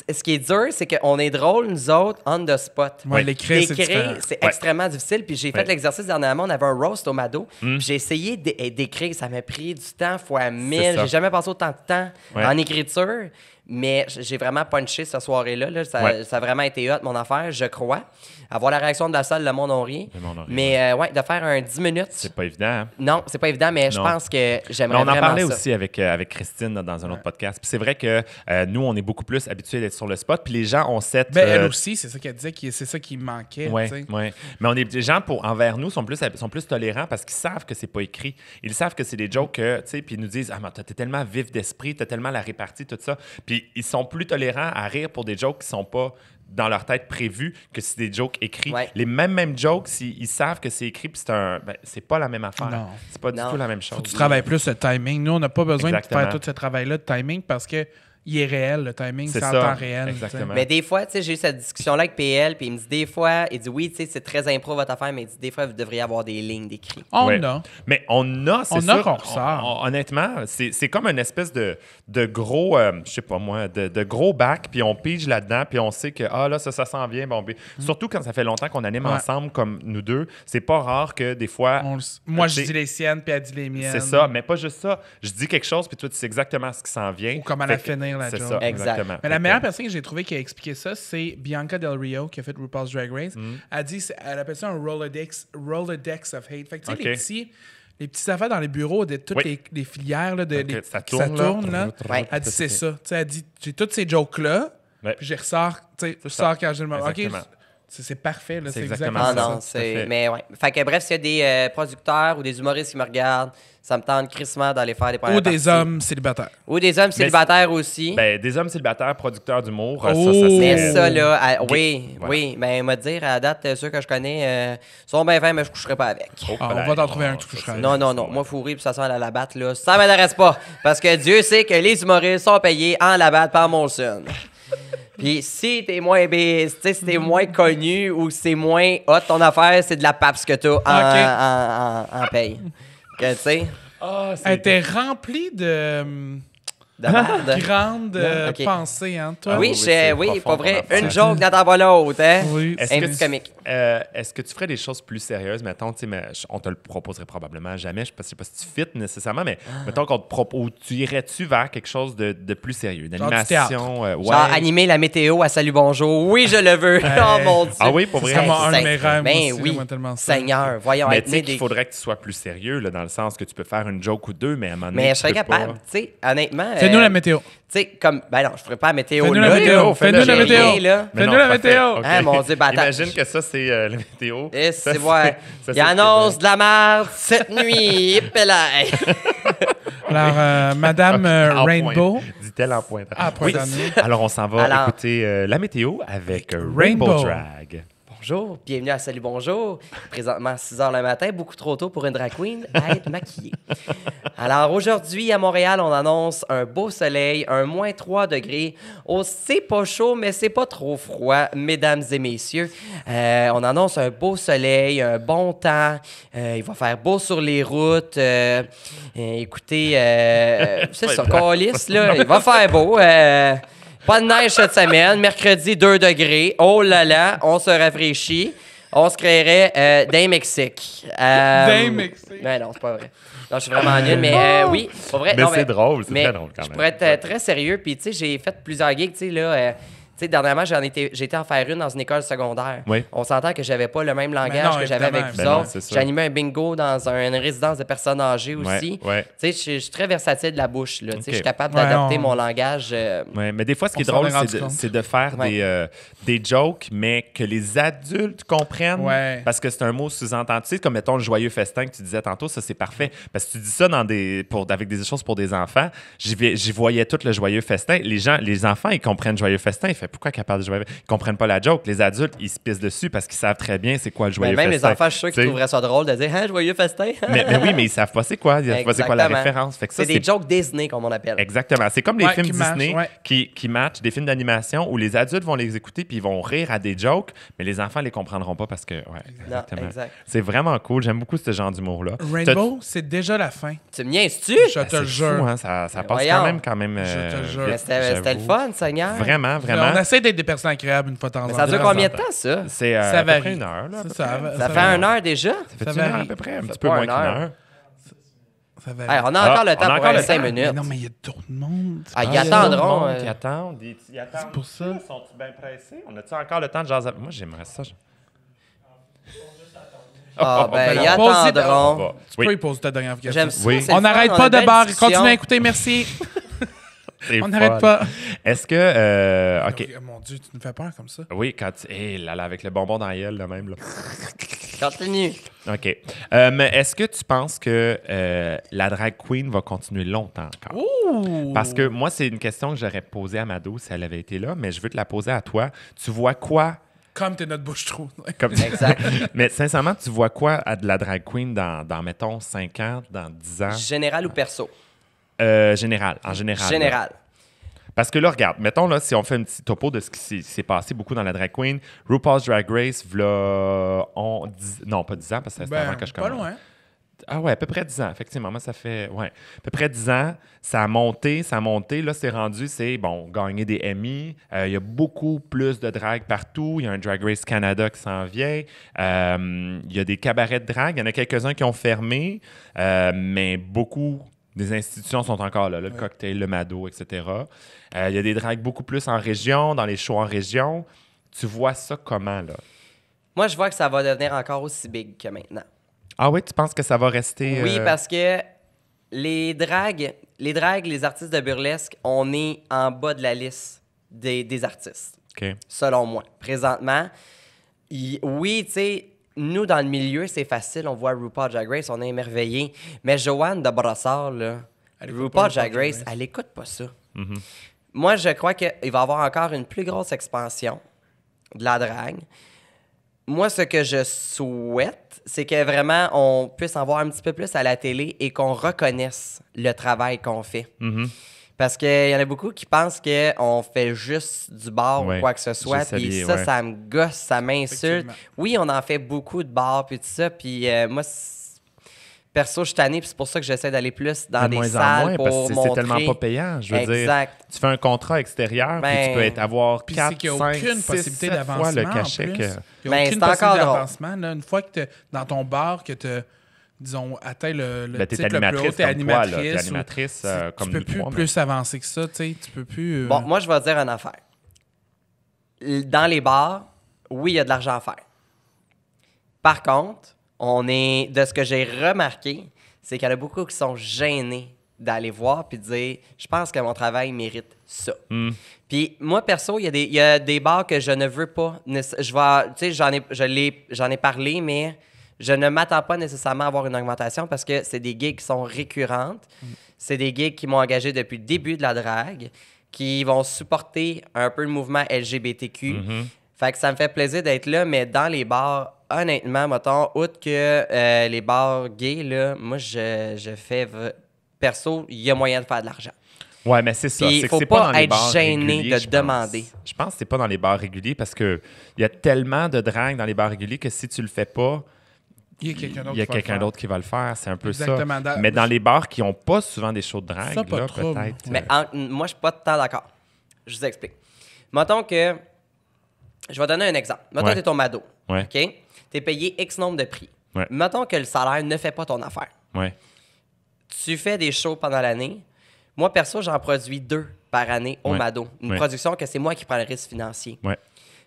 S4: Ce qui est dur, c'est qu'on est drôle, nous autres, on the spot.
S3: Ouais, l'écrire, c'est différent.
S4: c'est
S2: Ouais.
S4: extrêmement difficile. Puis j'ai fait
S2: Ouais.
S4: l'exercice dernièrement. On avait un roast au Mado. Puis j'ai essayé d'écrire. Ça m'a pris du temps fois 1000.
S2: ça.
S4: J'ai jamais passé autant de temps
S2: Ouais.
S4: en écriture. Mais j'ai vraiment punché cette soirée-là. Là. Ça,
S2: Ouais.
S4: ça a vraiment été hot, mon affaire, je crois. Avoir la réaction de la salle, le monde n'a rien.
S2: Le monde n'a rien,
S4: Mais ouais, de faire un 10 minutes.
S2: C'est pas évident. Hein?
S4: Non, c'est pas évident, mais je
S2: Non.
S4: pense que
S2: Mais
S4: j'aimerais
S2: on en
S4: vraiment
S2: parlait
S4: ça.
S2: aussi avec Christine là, dans un autre podcast. Puis c'est vrai que nous, on est beaucoup plus habitués d'être sur le spot. Puis les gens ont cette.
S3: Ben, elle aussi, c'est ça qu'elle disait, c'est ça qui manquait.
S2: Ouais,
S3: tu sais.
S2: ouais. Mais on est des gens envers nous sont plus tolérants parce qu'ils savent que c'est pas écrit. Ils savent que c'est des jokes que, tu sais, puis ils nous disent ah mais t'es tellement vif d'esprit, t'as tellement la répartie, tout ça. Puis ils sont plus tolérants à rire pour des jokes qui sont pas dans leur tête prévus que c'est des jokes écrits.
S4: Ouais.
S2: Les mêmes jokes, ils savent que c'est écrit, puis c'est pas la même affaire.
S3: Non.
S2: C'est pas du
S4: Non.
S2: tout la même chose.
S3: Faut que tu travailles plus le timing. Nous, on n'a pas besoin
S2: Exactement.
S3: de faire tout ce travail-là de timing parce que il est réel, le timing,
S2: C'est
S3: c'est en
S2: ça.
S3: temps réel.
S2: Exactement.
S4: Mais des fois, tu sais, j'ai eu cette discussion-là avec PL, puis il me dit des fois, il dit oui, tu sais, c'est très impro votre affaire, mais il dit des fois, vous devriez avoir des lignes d'écrit.
S3: On
S2: Ouais.
S3: a.
S2: Mais on a, c'est
S3: On
S2: ça.
S3: a qu'on ressort.
S2: Honnêtement, c'est comme une espèce de gros, je sais pas moi, de gros bac, puis on pige là-dedans, puis on sait que, ah là, ça s'en vient. Bon, surtout quand ça fait longtemps qu'on anime
S3: Ouais.
S2: ensemble comme nous deux, c'est pas rare que des fois...
S3: Moi,
S2: tu
S3: je
S2: sais,
S3: dis les siennes, puis elle dit les miennes.
S2: C'est ça, mais pas juste ça. Je dis quelque chose, puis toi, tu sais exactement ce qui s'en vient.
S3: Ou comment
S2: Fait
S3: la
S2: que
S3: finir, la
S2: C'est
S3: joke.
S2: ça,
S4: Exact.
S2: exactement.
S3: Mais la
S2: Fait
S3: meilleure
S2: que-
S3: personne que j'ai trouvé qui a expliqué ça, c'est Bianca Del Rio, qui a fait RuPaul's Drag Race. Elle dit, elle appelle ça un Rolodex of hate. Fait que tu sais,
S2: OK.
S3: les petits affaires dans les bureaux de toutes
S2: Oui.
S3: les filières, là,
S2: Ok, ça
S3: que ça
S2: tourne,
S3: tourne, là.
S4: Ouais.
S3: Elle dit, c'est ça. Tu sais, elle dit, j'ai tous ces jokes-là,
S2: Ouais.
S3: puis j'y ressors, tu sais, je
S2: ça.
S3: sors quand j'ai le moment. OK,
S2: Exactement.
S3: c'est parfait, là.
S2: C'est
S3: C'est
S2: exactement
S3: exactement
S4: Ah
S2: ça.
S4: non,
S2: tout à fait.
S4: c'est. Mais ouais. Fait que bref, s'il y a des producteurs ou des humoristes qui me regardent, ça me tente crissement d'aller faire des premières
S3: Ou des
S4: parties.
S3: hommes célibataires.
S4: Ou des hommes célibataires aussi.
S2: Ben, des hommes célibataires, producteurs d'humour,
S3: Oh!
S2: ça
S4: Mais
S2: serait...
S4: ça, là, oui,
S2: Voilà.
S4: oui. Ben, m'a dire, à la date, ceux que je connais sont bien fins, mais je coucherai pas avec.
S2: Oh,
S3: Ah, on
S2: ben,
S3: va t'en trouver un que tu
S2: ça,
S3: coucheras
S2: c'est-
S3: avec.
S4: Non, non, non. Moi, fourré puis ça sent la batte, là. Ça m'intéresse pas. Parce que Dieu sait que les humoristes sont payés en la batte par Molson. Puis si t'es moins si t'es moins connu ou c'est moins hot ton affaire, c'est de la pape que t'as en paye. Que, tu sais,
S2: Ah, c'est-
S3: Elle était remplie de
S4: de merde.
S3: grandes
S4: Ok.
S3: pensées, hein, toi?
S4: Oui,
S2: oui, c'est
S4: oui,
S2: profond,
S4: pas vrai.
S2: ton affaire.
S4: Une joke n'attend pas l'autre, hein?
S3: Oui.
S2: Est-ce
S4: Un
S2: que
S4: petit
S2: tu-
S4: comique.
S2: est-ce que tu ferais des choses plus sérieuses? Mettons, tu sais, on te le proposerait probablement jamais. Je ne sais pas si tu fit nécessairement, mais mettons qu'on te propose, tu irais-tu vers quelque chose de plus sérieux? Une
S3: Genre du
S2: animation? Ouais.
S4: Genre animer la météo à Salut Bonjour. Oui, je le veux. Oh mon Dieu.
S2: Ah oui, pour
S3: C'est
S2: vrai?
S3: comme un de
S4: c'est-
S3: mes rêves,
S4: ben
S3: moi aussi,
S4: oui.
S3: j'aimerais tellement ça.
S4: Seigneur, voyons,
S2: Mais
S4: être
S2: tu sais
S4: né
S2: qu'il
S4: des...
S2: faudrait que tu sois plus sérieux, là, dans le sens que tu peux faire une joke ou deux, mais à un moment donné,
S4: Mais je
S2: tu
S4: serais
S2: peux
S4: capable,
S2: pas.
S4: tu sais, honnêtement.
S3: Fais-nous la météo.
S4: Tu sais, comme... Ben non, je ferais pas la météo
S3: Fais-nous
S4: là.
S3: la météo.
S4: là.
S3: Fais-nous la
S4: J'ai
S3: météo.
S4: rien, là.
S2: Mais
S3: Fais-nous
S2: non,
S3: la
S2: parfait,
S3: météo.
S2: ok.
S4: Ah, mon Dieu, ben attends.
S2: Imagine que ça, c'est la météo.
S4: Et
S2: Ça,
S4: c'est vrai.
S2: ça,
S4: Il annonce de la merde cette nuit. Pelay.
S3: Alors, Madame
S2: En
S3: Rainbow.
S2: pointe, dit-elle en pointant.
S3: Ah,
S2: Oui.
S3: pointant.
S2: Alors, on s'en va
S4: Alors-
S2: écouter la météo avec
S3: Rainbow.
S2: Rainbow Drag.
S4: Bonjour, bienvenue à Salut Bonjour. Présentement à 6 h le matin, beaucoup trop tôt pour une drag queen à être maquillée. Alors aujourd'hui, à Montréal, on annonce un beau soleil, un -3 degrés. Oh, c'est pas chaud, mais c'est pas trop froid, mesdames et messieurs. On annonce un beau soleil, un bon temps. Il va faire beau sur les routes. Écoutez, c'est ça, câlisse, là. Il va faire beau. Pas de neige cette semaine. Mercredi, 2 degrés. Oh là là, on se rafraîchit. On se créerait d'un Mexique.
S3: D'un Mexique.
S4: Ben non, c'est pas vrai. Non, je suis vraiment nul, mais oui, pas vrai.
S2: Mais
S4: non,
S2: c'est drôle, c'est
S4: mais
S2: très drôle quand
S4: Je
S2: même.
S4: pourrais être très sérieux. Puis, tu sais, j'ai fait plusieurs gigs, tu sais, là. Tu sais, dernièrement, j'ai été en faire une dans une école secondaire.
S2: Oui.
S4: On s'entend que j'avais pas le même langage
S3: non,
S4: que j'avais avec
S3: évidemment.
S4: vous
S2: Ben non,
S4: autres.
S2: c'est sûr.
S4: J'animais un bingo dans une résidence de personnes âgées aussi.
S2: Ouais.
S4: Tu sais, je suis très versatile de la bouche, là. Tu sais,
S2: Ok.
S4: je suis capable
S3: Ouais,
S4: d'adapter
S3: on-
S4: mon langage.
S2: Ouais, mais des fois, ce qui est
S3: On s'en
S2: drôle,
S3: est rendu
S2: c'est de,
S3: compte.
S2: c'est de faire
S4: Ouais.
S2: des jokes, mais que les adultes comprennent.
S3: Ouais.
S2: Parce que c'est un mot sous-entendu. Tu sais, comme mettons le joyeux festin que tu disais tantôt, ça, c'est parfait. Parce que tu dis ça avec des choses pour des enfants. J'y voyais tout le joyeux festin. Les enfants, ils comprennent joyeux festin. Ils font pourquoi qu'ils parlent de joyeux festin? Ils comprennent pas la joke. Les adultes, ils se pissent dessus parce qu'ils savent très bien c'est quoi le joyeux
S4: Même les
S2: festin.
S4: enfants, je suis sûr
S2: Tu sais.
S4: qu'ils trouveraient ça drôle de dire « Hein, joyeux festin! »
S2: mais oui, mais ils savent pas c'est quoi. Ils savent pas c'est quoi la
S4: Exactement.
S2: référence. Fait que ça,
S4: C'est des jokes Disney, comme on appelle.
S2: Exactement. C'est comme les
S3: Ouais,
S2: films
S3: qui matchent,
S2: Disney
S3: ouais.
S2: qui matchent, des films d'animation où les adultes vont les écouter puis ils vont rire à des jokes, mais les enfants les comprendront pas parce que. Ouais, exactement.
S4: exact.
S2: C'est vraiment cool. J'aime beaucoup ce genre d'humour-là.
S3: Rainbow, c'est déjà la fin.
S4: Tu me niaises-tu?
S3: Je te
S2: C'est
S3: le
S2: fou,
S3: jure.
S2: hein, ça passe
S4: voyons.
S2: quand même.
S3: Je te jure.
S4: Mais c'était le
S2: j'avoue.
S4: fun, Seigneur.
S2: Vraiment,
S3: On
S2: vraiment.
S3: essaie d'être des personnes agréables une fois de temps en
S4: Mais
S3: temps.
S4: ça dure combien de temps, ça?
S2: C'est
S3: Ça
S2: à peu
S3: varie.
S2: près une heure. Là, à peu
S3: Ça,
S2: près.
S3: ça
S4: Ça
S3: va-
S4: fait 1 heure déjà?
S2: Ça fait
S3: ça
S2: une heure
S3: varie.
S2: à peu près, un
S4: Ça
S2: petit
S4: fait
S2: peu
S4: pas
S2: moins
S4: une
S2: qu'une
S4: heure.
S2: heure.
S3: ça va-
S4: Hey, on a
S2: Ah,
S4: encore le
S2: on a
S4: temps pour
S2: encore le
S4: 5
S2: temps.
S3: Mais
S4: minutes.
S3: non, mais il y a d'autres mondes.
S4: Ah, ils
S2: Il y a
S4: attendront.
S2: d'autres mondes qui attendent. Ils attendent.
S3: C'est pour ça.
S2: Sont-ils bien pressés? On a-tu encore le temps de jaser? Moi, j'aimerais ça.
S4: Ah, ben, ils
S3: Posez-
S4: attendront.
S3: Tu peux y poser ta dernière question.
S4: J'aime ça.
S2: Oui.
S4: c'est
S3: On
S4: le fun,
S3: n'arrête
S4: a
S3: pas
S4: une
S3: de
S4: belle
S3: barre.
S4: discussion.
S3: Continuez à écouter, merci.
S2: C'est
S3: On n'arrête
S2: fun.
S3: pas.
S2: Est-ce que. OK.
S3: Oh, mon Dieu, tu nous fais peur comme ça.
S2: Oui, quand tu. Hé, là, là, avec le bonbon dans la gueule, là même. Là.
S4: Continue.
S2: OK. Mais est-ce que tu penses que la drag queen va continuer longtemps encore?
S3: Ouh.
S2: Parce que moi, c'est une question que j'aurais posée à Mado si elle avait été là, mais je veux te la poser à toi. Tu vois quoi?
S3: Comme t'es notre bouche-trou.
S2: Comme...
S4: Exact.
S2: mais sincèrement, tu vois quoi à de la drag queen dans mettons, 5 ans, dans 10 ans?
S4: Général ou perso?
S2: Général, en général. là.
S4: Général.
S2: Parce que là, regarde, mettons, là, si on fait un petit topo de ce qui s'est passé beaucoup dans la drag queen, RuPaul's Drag Race, non, pas 10 ans, parce que c'était avant que je
S3: pas
S2: commence.
S3: loin.
S2: Ah ouais, à peu près 10 ans, effectivement. Moi, ça fait, ouais, à peu près 10 ans. Ça a monté. Là, c'est rendu, gagner des Emmy. Il y a beaucoup plus de drag partout. Il y a un Drag Race Canada qui s'en vient. Il y a des cabarets de drag. Il y en a quelques-uns qui ont fermé, mais beaucoup des institutions sont encore là. Le Cocktail, le Mado, etc. Il y a des drags beaucoup plus en région, dans les shows en région. Tu vois ça comment, là?
S4: Moi, je vois que ça va devenir encore aussi big que maintenant.
S2: Ah oui, tu penses que ça va rester...
S4: Oui, parce que les dragues, les artistes de burlesque, on est en bas de la liste des artistes,
S2: OK.
S4: selon moi. Présentement, oui, tu sais, nous, dans le milieu, c'est facile. On voit RuPaul Drag Race, on est émerveillés. Mais Joanne de Brossard, là,
S3: Elle écoute
S4: RuPaul
S3: pas
S4: Drag
S3: RuPaul
S4: Race,
S3: Drag Race.
S4: elle écoute pas ça. Moi, je crois qu'il va y avoir encore une plus grosse expansion de la drague. Moi, ce que je souhaite, c'est que vraiment, on puisse en voir un petit peu plus à la télé et qu'on reconnaisse le travail qu'on fait. Parce qu'il y en a beaucoup qui pensent qu'on fait juste du bar
S2: Ouais,
S4: ou quoi que ce soit.
S2: juste
S4: Puis
S2: habillé,
S4: ça,
S2: ouais.
S4: ça me gosse, ça m'insulte.
S3: Effectivement.
S4: Oui, on en fait beaucoup de bars puis tout ça. Puis moi, perso, je suis tanné, puis c'est pour ça que j'essaie d'aller plus dans
S2: De
S4: des
S2: moins en
S4: salles
S2: moins,
S4: pour
S2: parce que
S4: montrer.
S2: c'est tellement pas payant. Je veux
S4: Exact.
S2: dire, tu fais un contrat extérieur, puis tu peux avoir
S3: Puis
S2: 4,
S3: c'est qu'il n'y a
S2: 5,
S3: aucune
S2: 6,
S3: possibilité
S2: 7 fois
S3: d'avancement.
S2: le cachet
S3: en plus.
S2: que...
S3: Il n'y a
S4: Ben,
S3: aucune
S4: c'est encore
S3: possibilité
S4: drôle.
S3: d'avancement. Là. Une fois que tu dans ton bar, que tu disons, atteint le
S2: Ben, t'es
S3: titre le plus haut,
S2: animatrice
S3: t'es
S2: comme toi, là. T'es
S3: animatrice.
S2: animatrice comme
S3: tu peux
S2: nous
S3: plus
S2: trois. mais-
S3: plus avancer que ça. Tu sais, tu peux plus...
S4: Bon, moi, je vais te dire une affaire. Dans les bars, oui, il y a de l'argent à faire. Par contre, de ce que j'ai remarqué, c'est qu'il y en a beaucoup qui sont gênés d'aller voir puis de dire « Je pense que mon travail mérite ça. Puis moi, perso, il y a des bars que je ne veux pas. Tu sais, j'en ai parlé, mais je ne m'attends pas nécessairement à avoir une augmentation parce que c'est des gigs qui sont récurrentes. C'est des gigs qui m'ont engagé depuis le début de la drague, qui vont supporter un peu le mouvement LGBTQ. Fait que ça me fait plaisir d'être là, mais dans les bars, honnêtement, mettons, outre que les bars gays, là, moi, je fais... Perso, il y a moyen de faire de l'argent.
S2: Ouais, mais c'est ça.
S4: Puis,
S2: C'est que
S4: faut
S2: c'est
S4: pas
S2: dans les
S4: être
S2: bars
S4: gêné
S2: réguliers,
S4: de
S2: je pense.
S4: demander.
S2: Je pense que c'est pas dans les bars réguliers parce que il y a tellement de drague dans les bars réguliers que si tu le fais pas,
S3: Il y a quelqu'un d'autre
S2: il y a
S3: qui va le
S2: quelqu'un
S3: faire.
S2: d'autre qui va le faire. C'est un peu
S3: Exactement.
S2: ça. Mais dans les bars qui n'ont pas souvent des shows de drague,
S3: Ça, pas
S2: là,
S3: de trouble.
S2: peut-être.
S4: Mais moi, je suis pas tout le temps d'accord. Je vous explique. Mettons que... Je vais donner un exemple. Mettons que tu es ton mado.
S2: Ouais.
S4: OK? Tu es payé X nombre de prix.
S2: Ouais.
S4: Mettons que le salaire ne fait pas ton affaire.
S2: Ouais.
S4: Tu fais des shows pendant l'année. Moi, perso, j'en produis 2 par année au
S2: Ouais.
S4: Mado. Une
S2: Ouais.
S4: production que c'est moi qui prends le risque financier.
S2: Ouais.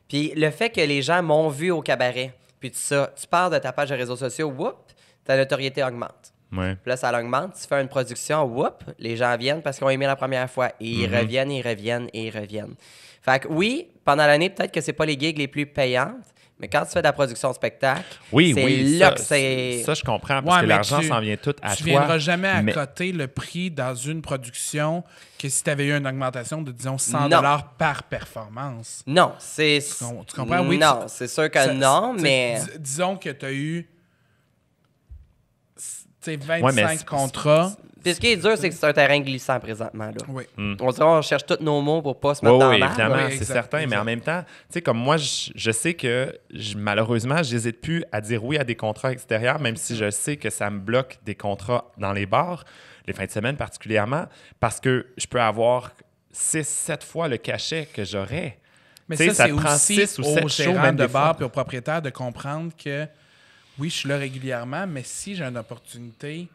S4: Puis le fait que les gens m'ont vu au cabaret, puis tout ça, tu parles de ta page de réseaux sociaux, whoop, ta notoriété augmente.
S2: Ouais.
S4: Puis là, ça augmente. Tu fais une production, whoop, les gens viennent parce qu'ils ont aimé la première fois. Et ils reviennent, ils reviennent, et ils reviennent. Fait que oui, pendant l'année, peut-être que c'est pas les gigs les plus payantes, mais quand tu fais de la production de spectacle,
S2: Oui,
S4: c'est
S2: oui.
S4: là
S2: Ça,
S4: que c'est...
S2: ça, je comprends parce
S3: Ouais,
S2: que
S3: mais
S2: l'argent
S3: tu-
S2: s'en vient tout à
S3: Tu
S2: toi.
S3: viendras jamais à
S2: mais-
S3: coter le prix dans une production que si tu avais eu une augmentation de, disons, 100
S4: Non.
S3: par performance.
S4: Non, c'est...
S3: Tu comprends? Oui,
S4: non,
S3: tu-
S4: c'est sûr que
S3: Ça-
S4: non,
S3: t'sais,
S4: mais...
S3: Disons que tu as eu 25
S2: Ouais, mais c'est-
S3: contrats.
S4: Puis ce qui est dur, c'est que c'est un terrain glissant présentement. Là.
S3: Oui.
S4: On dirait on cherche tous nos mots pour pas se
S2: Oui,
S4: mettre dans
S2: oui,
S4: l'arbre.
S2: évidemment,
S3: Oui,
S2: c'est
S3: exact,
S2: certain. Mais
S3: exact.
S2: en même temps, tu sais, comme moi, je sais que malheureusement, je n'hésite plus à dire oui à des contrats extérieurs, même si je sais que ça me bloque des contrats dans les bars, les fins de semaine particulièrement, parce que je peux avoir 6-7 fois le cachet que j'aurais.
S3: Mais
S2: Tu sais,
S3: ça, c'est
S2: prend
S3: aussi
S2: 6 ou 7
S3: aux
S2: shows,
S3: gérants
S2: même
S3: de
S2: des fois.
S3: bar et aux propriétaires de comprendre que oui, je suis là régulièrement, mais si j'ai une opportunité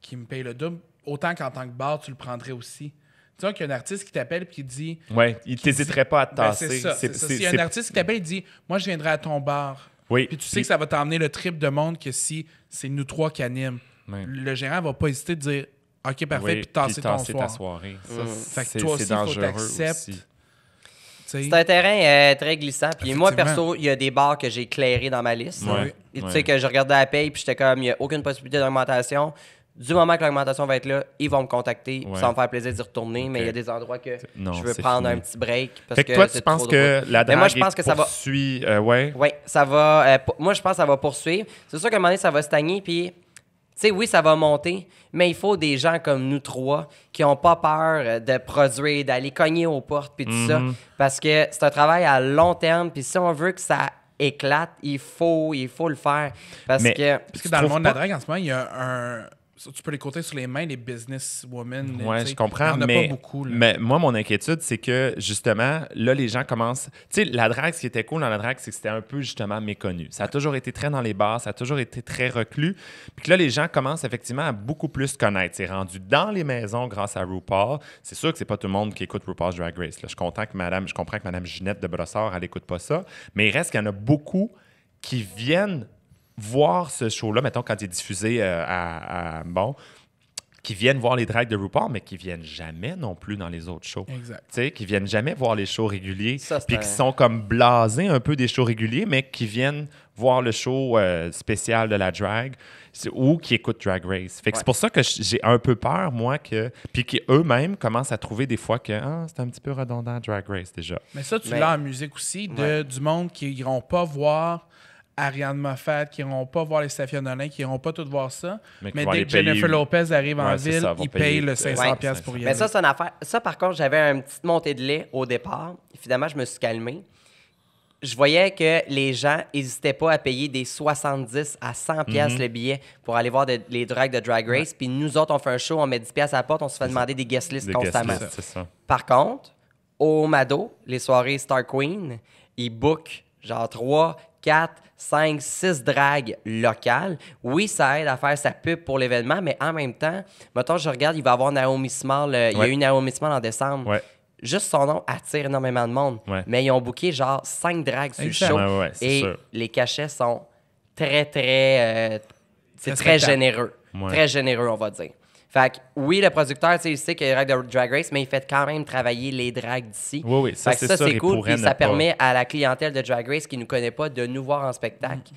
S3: qui me paye le double, autant qu'en tant que bar, tu le prendrais aussi. Tu vois qu'il y a un artiste qui t'appelle et qui dit...
S2: Oui, il t'hésiterait pas à te
S3: Ben,
S2: tasser.
S3: c'est ça. C'est ça. S'il y a un artiste qui t'appelle et dit « Moi, je viendrai à ton bar. »
S2: Oui.
S3: Puis tu sais que ça va t'emmener le triple de monde que si c'est nous trois qui animent.
S2: Ouais.
S3: Le gérant va pas hésiter de dire « OK, parfait,
S2: Oui,
S3: puis tasser ton
S2: tasser
S3: soir.
S2: ta soirée. Ça,
S3: Fait que
S2: c'est
S3: toi aussi,
S2: c'est
S3: faut
S2: dangereux
S3: t'acceptes.
S2: aussi.
S3: Tu sais.
S4: C'est un terrain très glissant. Puis moi,
S3: Effectivement.
S4: perso, il y a des bars que j'ai clairés dans ma liste.
S2: Ouais.
S4: Et tu
S2: Ouais.
S4: sais que je regardais la paye, puis j'étais comme, il n'y a aucune possibilité d'augmentation. Du moment que l'augmentation va être là, ils vont me contacter.
S2: Ouais.
S4: Ça va me faire plaisir d'y retourner, mais il y a
S2: Ok.
S4: des endroits que
S2: Non,
S4: je veux
S2: c'est
S4: prendre
S2: fini.
S4: un petit break. Parce
S2: Fait que toi,
S4: c'est
S2: tu penses
S4: trop
S2: que
S4: drôle.
S2: la
S4: Mais
S2: drague
S4: moi, je pense que ça va.
S2: poursuit... ouais.
S4: Oui, ça va. Moi, je pense que ça va poursuivre. C'est sûr qu'à un moment donné, ça va stagner. Puis, tu sais, oui, ça va monter, mais il faut des gens comme nous trois qui n'ont pas peur de produire, d'aller cogner aux portes, puis tout ça. Parce que c'est un travail à long terme. Puis, si on veut que ça éclate, il faut le faire. Parce
S2: Mais-
S4: que.
S3: Parce que
S2: Tu
S3: dans le
S2: trouves
S3: monde de la
S2: pas-
S3: drague, en ce moment, il y a un... Tu peux les compter sur les mains, les businesswomen.
S2: Oui,
S3: tu sais.
S2: je comprends,
S3: Il y en a
S2: mais,
S3: pas beaucoup. Là.
S2: mais moi, mon inquiétude, c'est que, justement, là, les gens commencent... Tu sais, la drague, ce qui était cool dans la drague, c'est que c'était un peu, justement, méconnu. Ça a toujours été très dans les bars, ça a toujours été très reclus. Puis que là, les gens commencent, effectivement, à beaucoup plus connaître. C'est rendu dans les maisons grâce à RuPaul. C'est sûr que c'est pas tout le monde qui écoute RuPaul's Drag Race. Là. Je comprends que Mme Ginette de Brossard, elle n'écoute pas ça. Mais il reste qu'il y en a beaucoup qui viennent voir ce show-là, mettons, quand il est diffusé qui viennent voir les drags de RuPaul, mais qui viennent jamais non plus dans les autres shows.
S3: Exact.
S2: Tu sais, qui viennent jamais voir les shows réguliers,
S4: Ça, c'est
S2: puis
S4: un-
S2: qui sont comme blasés un peu des shows réguliers, mais qui viennent voir le show spécial de la drag ou qui écoutent Drag Race. Fait que c'est pour ça que j'ai un peu peur, moi, puis qu'eux-mêmes commencent à trouver des fois que c'est un petit peu redondant Drag Race déjà.
S3: Mais ça, tu
S4: Mais-
S3: l'as en musique aussi, du monde qui n'iront pas voir Ariane Moffat, qui n'iront pas voir les Safia Nolin, qui n'iront pas tout voir ça.
S2: Mais qui
S3: Mais
S2: vont
S3: dès
S2: aller
S3: que Jennifer
S2: payer-
S3: Lopez arrive en
S2: Ouais, c'est
S3: ville,
S2: ça, vont
S3: ils
S2: payer
S3: payent le
S2: le-
S3: 500$
S4: Ouais.
S3: piastres pour y
S4: Mais
S3: aller.
S4: ça, c'est une affaire. Ça, par contre, j'avais une petite montée de lait au départ. Finalement, je me suis calmé. je voyais que les gens n'hésitaient pas à payer des 70 à 100 pièces le billet pour aller voir les drags de Drag Race. Puis nous autres, on fait un show, on met 10 pièces à la porte, on se fait demander des guest lists constamment.
S2: C'est ça.
S4: Par contre, au Mado, les soirées Star Queen, ils bookent genre 3, 4, 5, 6 dragues locales. Oui, ça aide à faire sa pub pour l'événement, mais en même temps, mettons, je regarde, il va y avoir Naomi Small. Il y a eu Naomi Small en décembre.
S2: Ouais.
S4: Juste son nom attire énormément de monde.
S2: Ouais.
S4: Mais ils ont booké genre 5 dragues sur le
S3: Exact.
S4: show.
S2: Ouais, c'est
S4: et
S2: sûr.
S4: les cachets sont très, très... c'est très
S3: Respectable.
S4: généreux.
S2: Ouais.
S4: Très généreux, on va dire. Fait que, oui, le producteur, tu sais, il sait qu'il y a des drags de Drag Race, mais il fait quand même travailler les drags d'ici.
S2: Oui, oui, ça,
S4: Fait que
S2: c'est
S4: ça,
S2: sûr,
S4: c'est
S2: il
S4: cool.
S2: pourrait
S4: Puis
S2: ne
S4: ça
S2: pas.
S4: permet à la clientèle de Drag Race qui ne nous connaît pas de nous voir en spectacle.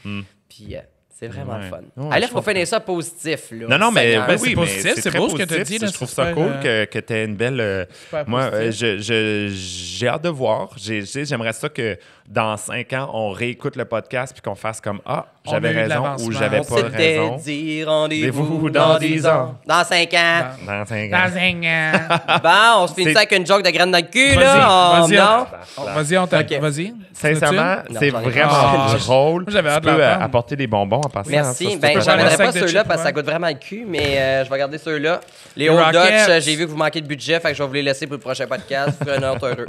S4: Puis c'est vraiment
S2: Ouais.
S4: le fun.
S2: Ouais,
S4: Allez,
S2: je
S4: il faut
S2: comprends.
S4: finir ça positif. Là.
S2: Non, mais
S4: Seigneur.
S2: ben
S3: c'est
S2: oui,
S3: positif,
S2: mais
S3: c'est
S2: très
S3: beau ce que t'as
S2: positif.
S3: dit, là,
S2: Je trouve
S3: c'est
S2: ça
S3: super,
S2: cool que tu aies une belle...
S3: Super
S2: moi,
S3: positif.
S2: j'ai hâte de voir. J'aimerais ça que dans 5 ans, on réécoute le podcast puis qu'on fasse comme « Ah,
S3: On
S2: j'avais
S3: a eu de
S2: raison »
S3: l'avancement.
S2: ou « J'avais
S4: On
S2: pas
S4: s'était
S2: raison
S4: dit rendez-vous
S2: Rendez-vous
S4: dans
S2: dans
S4: 10
S2: 10
S4: ans.
S2: ans.
S4: Dans 5 ans. ».
S2: Dans 5 ans.
S3: Dans un an.
S4: Bon, on se finit
S2: C'est-
S4: ça avec une joke de graine dans le cul,
S3: Vas-y,
S4: là.
S3: vas-y,
S4: non?
S3: Vas-y, on t'a...
S4: Ok.
S3: Vas-y.
S2: Sincèrement,
S4: Non,
S2: c'est
S4: j'en ai
S2: vraiment
S3: pas.
S2: drôle.
S3: Moi, j'avais hâte
S2: Tu
S3: de
S2: peux
S3: l'entendre.
S2: apporter des bonbons en passant.
S4: Merci.
S2: Ça, c'est
S4: Ben,
S2: super
S3: j'en
S4: j'amènerai
S3: un
S4: pas
S3: sac de
S4: ceux-là
S3: chips,
S4: parce que ça
S3: ouais.
S4: goûte vraiment le cul, mais je vais garder ceux-là. Les
S3: Les
S4: Old
S3: Rockets.
S4: Dutch, j'ai vu que vous manquez de budget, fait que je vais vous les laisser pour le prochain podcast. Vous ferez un autre heureux.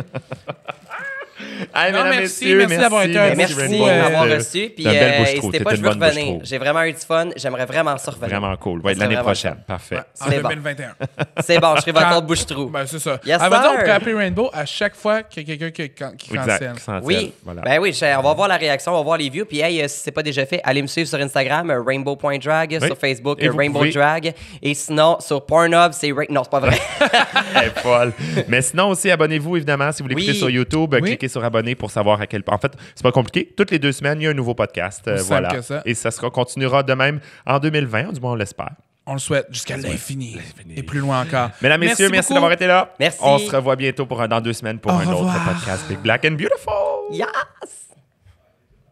S2: Hey,
S3: Non,
S2: mesdames,
S3: merci,
S2: messieurs,
S3: merci d'avoir été un
S4: Merci de
S2: Rainbow.
S4: m'avoir
S2: Euh,
S4: reçu. Puis
S2: t'es un bel bouche-trou.
S4: n'hésitez
S2: T'es
S4: pas, je
S2: une
S4: veux
S2: bonne
S4: revenir.
S2: bouche-trou.
S4: J'ai vraiment eu du fun. J'aimerais vraiment ça revenir.
S2: Vraiment cool. Va être
S4: Ça serait
S2: l'année
S4: vraiment
S2: prochaine. Parfait.
S3: En
S4: C'est bon.
S3: 2021.
S4: C'est bon, je serai votre
S3: Quand-
S4: autre bouche-trou.
S3: Ben, c'est ça.
S4: Yes,
S3: Elle va dire, on
S4: sir.
S3: pourrait appeler Rainbow à chaque fois qu'il y a quelqu'un qui
S2: Exact.
S3: cancelle.
S2: Sans
S4: Oui,
S2: tel. Voilà.
S4: ben oui, on va voir la réaction, on va voir les views. Puis, hey, si c'est pas déjà fait, allez me suivre sur Instagram, rainbow.drag,
S2: Oui.
S4: sur Facebook,
S2: Et vous
S4: Rainbow
S2: pouvez-
S4: Drag. Et sinon, sur Pornhub, c'est Non, c'est pas vrai.
S2: Elle est folle. Mais sinon aussi, abonnez-vous évidemment si vous l'écoutez
S4: Oui.
S2: sur YouTube.
S3: Oui.
S2: Cliquez sur abonner pour savoir à quel point. En fait, c'est pas compliqué. Toutes les 2 semaines, il y a un nouveau podcast.
S3: Aussi simple
S2: Voilà.
S3: que ça.
S2: Et ça continuera de même en 2020. Du moins, on l'espère.
S3: On le souhaite jusqu'à l'infini. Et plus loin encore.
S2: Mesdames, messieurs, merci
S3: beaucoup.
S2: d'avoir été là.
S4: Merci.
S2: On se revoit bientôt dans 2 semaines pour
S3: Au
S2: un autre
S3: revoir.
S2: podcast Big Black and Beautiful.
S4: Yes!